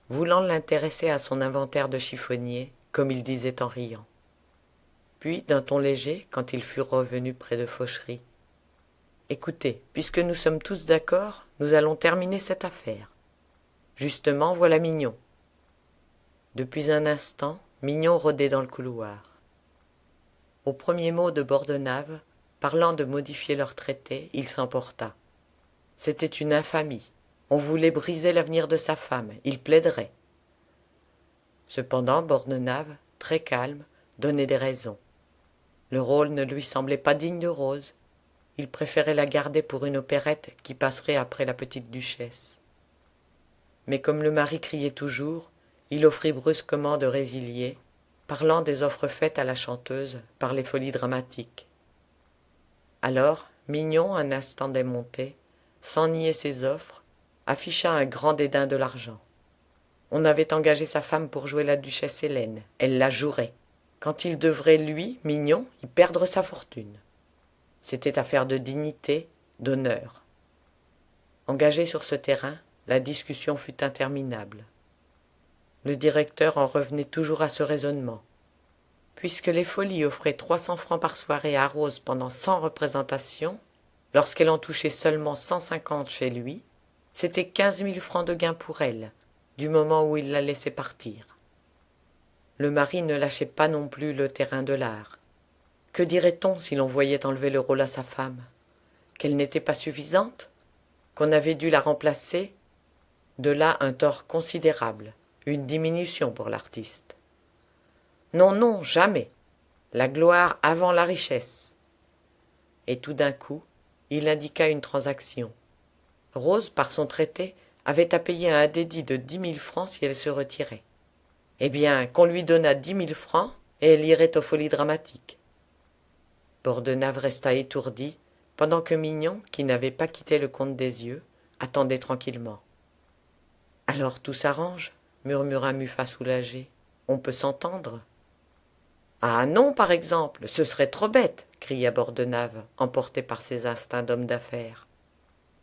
voulant l'intéresser à son inventaire de chiffonnier, comme il disait en riant. Puis, d'un ton léger, quand il fut revenu près de Fauchery, « Écoutez, puisque nous sommes tous d'accord, nous allons terminer cette affaire. Justement, voilà Mignon. » Depuis un instant, Mignon rôdait dans le couloir. Au premier mot de Bordenave, parlant de modifier leur traité, il s'emporta. C'était une infamie. On voulait briser l'avenir de sa femme. Il plaiderait. Cependant, Bordenave, très calme, donnait des raisons. Le rôle ne lui semblait pas digne de Rose. Il préférait la garder pour une opérette qui passerait après la petite duchesse. Mais comme le mari criait toujours, il offrit brusquement de résilier, parlant des offres faites à la chanteuse par les Folies Dramatiques. Alors, Mignon, un instant démonté, sans nier ses offres, afficha un grand dédain de l'argent. On avait engagé sa femme pour jouer la duchesse Hélène, elle la jouerait, quand il devrait, lui, Mignon, y perdre sa fortune. C'était affaire de dignité, d'honneur. Engagé sur ce terrain, la discussion fut interminable. Le directeur en revenait toujours à ce raisonnement. Puisque les Folies offraient 300 francs par soirée à Rose pendant 100 représentations, lorsqu'elle en touchait seulement 150 chez lui, c'était 15 000 francs de gain pour elle, du moment où il la laissait partir. Le mari ne lâchait pas non plus le terrain de l'art. Que dirait-on si l'on voyait enlever le rôle à sa femme? Qu'elle n'était pas suffisante? Qu'on avait dû la remplacer? De là un tort considérable, une diminution pour l'artiste. Non, non, jamais. La gloire avant la richesse. Et tout d'un coup, il indiqua une transaction. Rose, par son traité, avait à payer un dédit de 10 000 francs si elle se retirait. Eh bien, qu'on lui donnât 10 000 francs, et elle irait aux Folies Dramatiques. Bordenave resta étourdi, pendant que Mignon, qui n'avait pas quitté le comte des yeux, attendait tranquillement. « Alors tout s'arrange, » murmura Muffat soulagé. « On peut s'entendre. » Ah non, par exemple, ce serait trop bête, cria Bordenave, emporté par ses instincts d'homme d'affaires.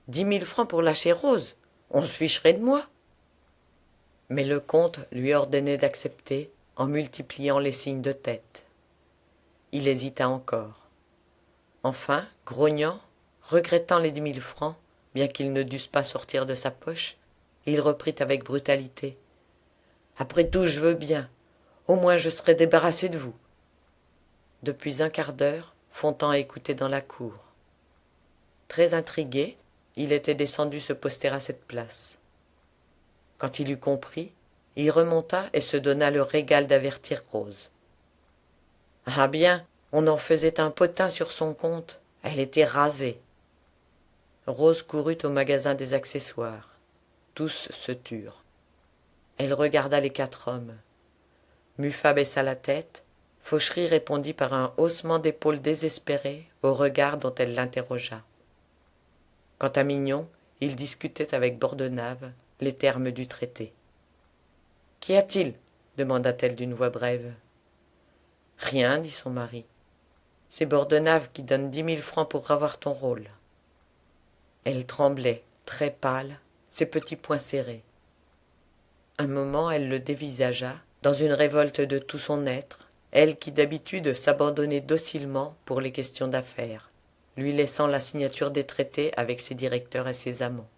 10 000 francs pour lâcher Rose, on se ficherait de moi. Mais le comte lui ordonnait d'accepter en multipliant les signes de tête. Il hésita encore. Enfin, grognant, regrettant les 10 000 francs, bien qu'ils ne dussent pas sortir de sa poche, il reprit avec brutalité. Après tout, je veux bien. Au moins je serai débarrassé de vous. Depuis un quart d'heure, Fontan écoutait dans la cour. Très intrigué, il était descendu se poster à cette place. Quand il eut compris, il remonta et se donna le régal d'avertir Rose. Ah bien, on en faisait un potin sur son compte, elle était rasée. Rose courut au magasin des accessoires. Tous se turent. Elle regarda les 4 hommes. Muffat baissa la tête. Fauchery répondit par un haussement d'épaules désespéré au regard dont elle l'interrogea. Quant à Mignon, il discutait avec Bordenave les termes du traité. « Qu'y a-t-il » demanda-t-elle d'une voix brève. « Rien, dit son mari. C'est Bordenave qui donne 10 000 francs pour avoir ton rôle. » Elle tremblait, très pâle, ses petits poings serrés. Un moment elle le dévisagea, dans une révolte de tout son être, elle qui d'habitude s'abandonnait docilement pour les questions d'affaires, lui laissant la signature des traités avec ses directeurs et ses amants.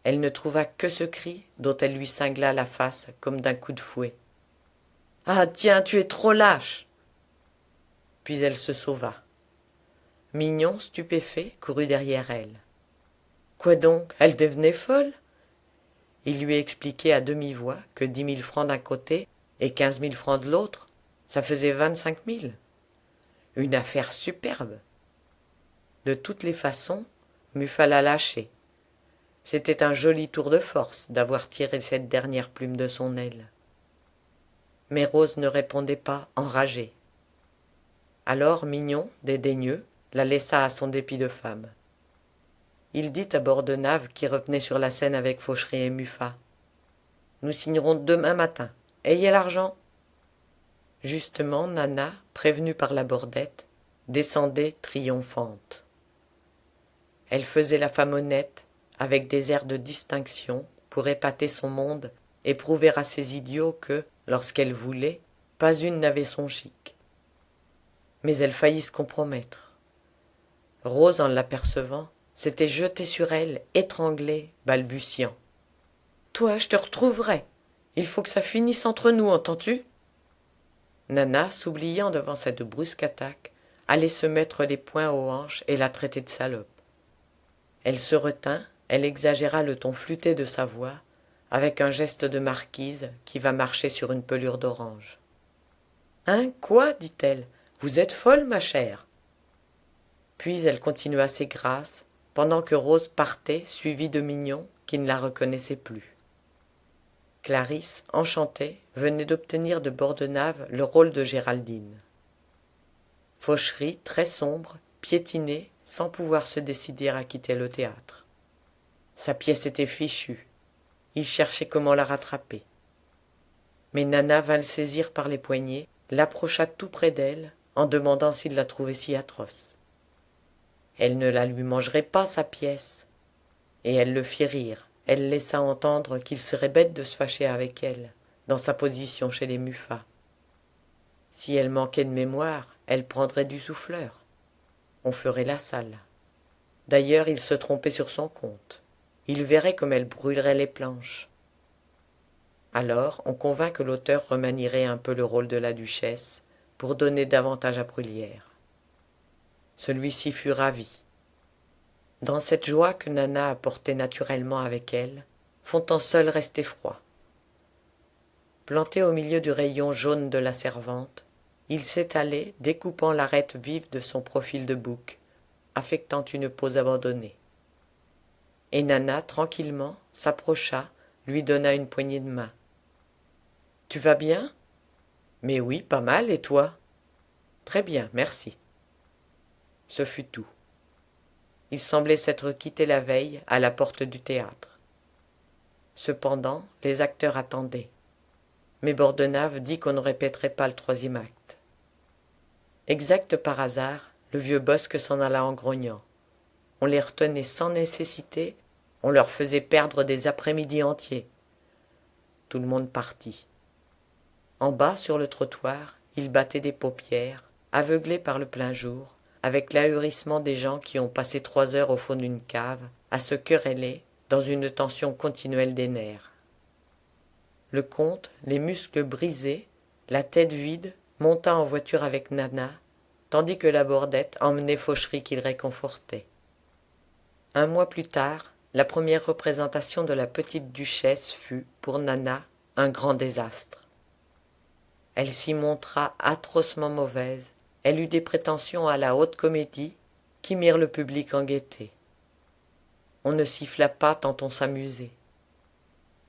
Elle ne trouva que ce cri dont elle lui cingla la face comme d'un coup de fouet. « Ah tiens, tu es trop lâche !» Puis elle se sauva. Mignon, stupéfait, courut derrière elle. Quoi donc, elle devenait folle? Il lui expliquait à demi-voix que 10 000 francs d'un côté et 15 000 francs de l'autre, ça faisait 25 000. Une affaire superbe. De toutes les façons, Muffat la lâchait. C'était un joli tour de force d'avoir tiré cette dernière plume de son aile. Mais Rose ne répondait pas, enragée. Alors Mignon, dédaigneux, la laissa à son dépit de femme. Il dit à Bordenave qui revenait sur la scène avec Fauchery et Muffat. « Nous signerons demain matin. Ayez l'argent !» Justement, Nana, prévenue par la bordette, descendait triomphante. Elle faisait la femme honnête, avec des airs de distinction, pour épater son monde et prouver à ces idiots que, lorsqu'elle voulait, pas une n'avait son chic. Mais elle faillit se compromettre. Rose, en l'apercevant, s'était jetée sur elle, étranglée, balbutiant. « Toi, je te retrouverai. Il faut que ça finisse entre nous, entends-tu » Nana, s'oubliant devant cette brusque attaque, allait se mettre les poings aux hanches et la traiter de salope. Elle se retint, elle exagéra le ton flûté de sa voix, avec un geste de marquise qui va marcher sur une pelure d'orange. « Hein, quoi » dit-elle. « Vous êtes folle, ma chère ?» Puis elle continua ses grâces, pendant que Rose partait suivie de Mignon, qui ne la reconnaissait plus. Clarisse, enchantée, venait d'obtenir de Bordenave le rôle de Géraldine. Fauchery, très sombre, piétinait, sans pouvoir se décider à quitter le théâtre. Sa pièce était fichue. Il cherchait comment la rattraper. Mais Nana vint le saisir par les poignets, l'approcha tout près d'elle, en demandant s'il la trouvait si atroce. Elle ne la lui mangerait pas, sa pièce. Et elle le fit rire. Elle laissa entendre qu'il serait bête de se fâcher avec elle, dans sa position chez les Muffat. Si elle manquait de mémoire, elle prendrait du souffleur. On ferait la salle. D'ailleurs, il se trompait sur son compte. Il verrait comme elle brûlerait les planches. Alors, on convint que l'auteur remanierait un peu le rôle de la duchesse pour donner davantage à Bruyère. Celui-ci fut ravi. Dans cette joie que Nana apportait naturellement avec elle, Fontan seul restait froid. Planté au milieu du rayon jaune de la servante, il s'étalait, découpant l'arête vive de son profil de bouc, affectant une pose abandonnée. Et Nana, tranquillement, s'approcha, lui donna une poignée de main. « Tu vas bien ?»« Mais oui, pas mal, et toi ?»« Très bien, merci. » Ce fut tout. Il semblait s'être quitté la veille à la porte du théâtre. Cependant, les acteurs attendaient. mais Bordenave dit qu'on ne répéterait pas le troisième acte. Exact par hasard, le vieux Bosque s'en alla en grognant. On les retenait sans nécessité, on leur faisait perdre des après-midi entiers. Tout le monde partit. En bas, sur le trottoir, il battait des paupières, aveuglé par le plein jour, avec l'ahurissement des gens qui ont passé 3 heures au fond d'une cave, à se quereller, dans une tension continuelle des nerfs. Le comte, les muscles brisés, la tête vide, monta en voiture avec Nana, tandis que la Bordette emmenait Fauchery qu'il réconfortait. Un mois plus tard, la première représentation de la petite duchesse fut, pour Nana, un grand désastre. Elle s'y montra atrocement mauvaise, elle eut des prétentions à la haute comédie qui mirent le public en gaieté. On ne siffla pas tant on s'amusait.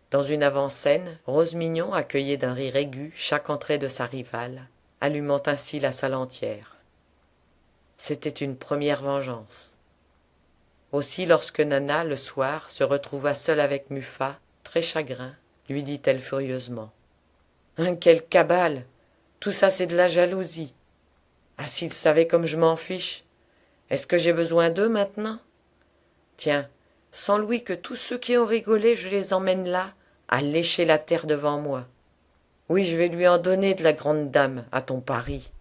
Dans une avant-scène, Rose Mignon accueillait d'un rire aigu chaque entrée de sa rivale, allumant ainsi la salle entière. C'était une première vengeance. Aussi, lorsque Nana, le soir, se retrouva seule avec Muffat, très chagrin, lui dit-elle furieusement. « Hein, quelle cabale! Tout ça, c'est de la jalousie. Ah, s'ils savaient comme je m'en fiche! Est-ce que j'ai besoin d'eux maintenant? Tiens, sans Louis que tous ceux qui ont rigolé, je les emmène là, à lécher la terre devant moi. Oui, je vais lui en donner de la grande dame, à ton pari. »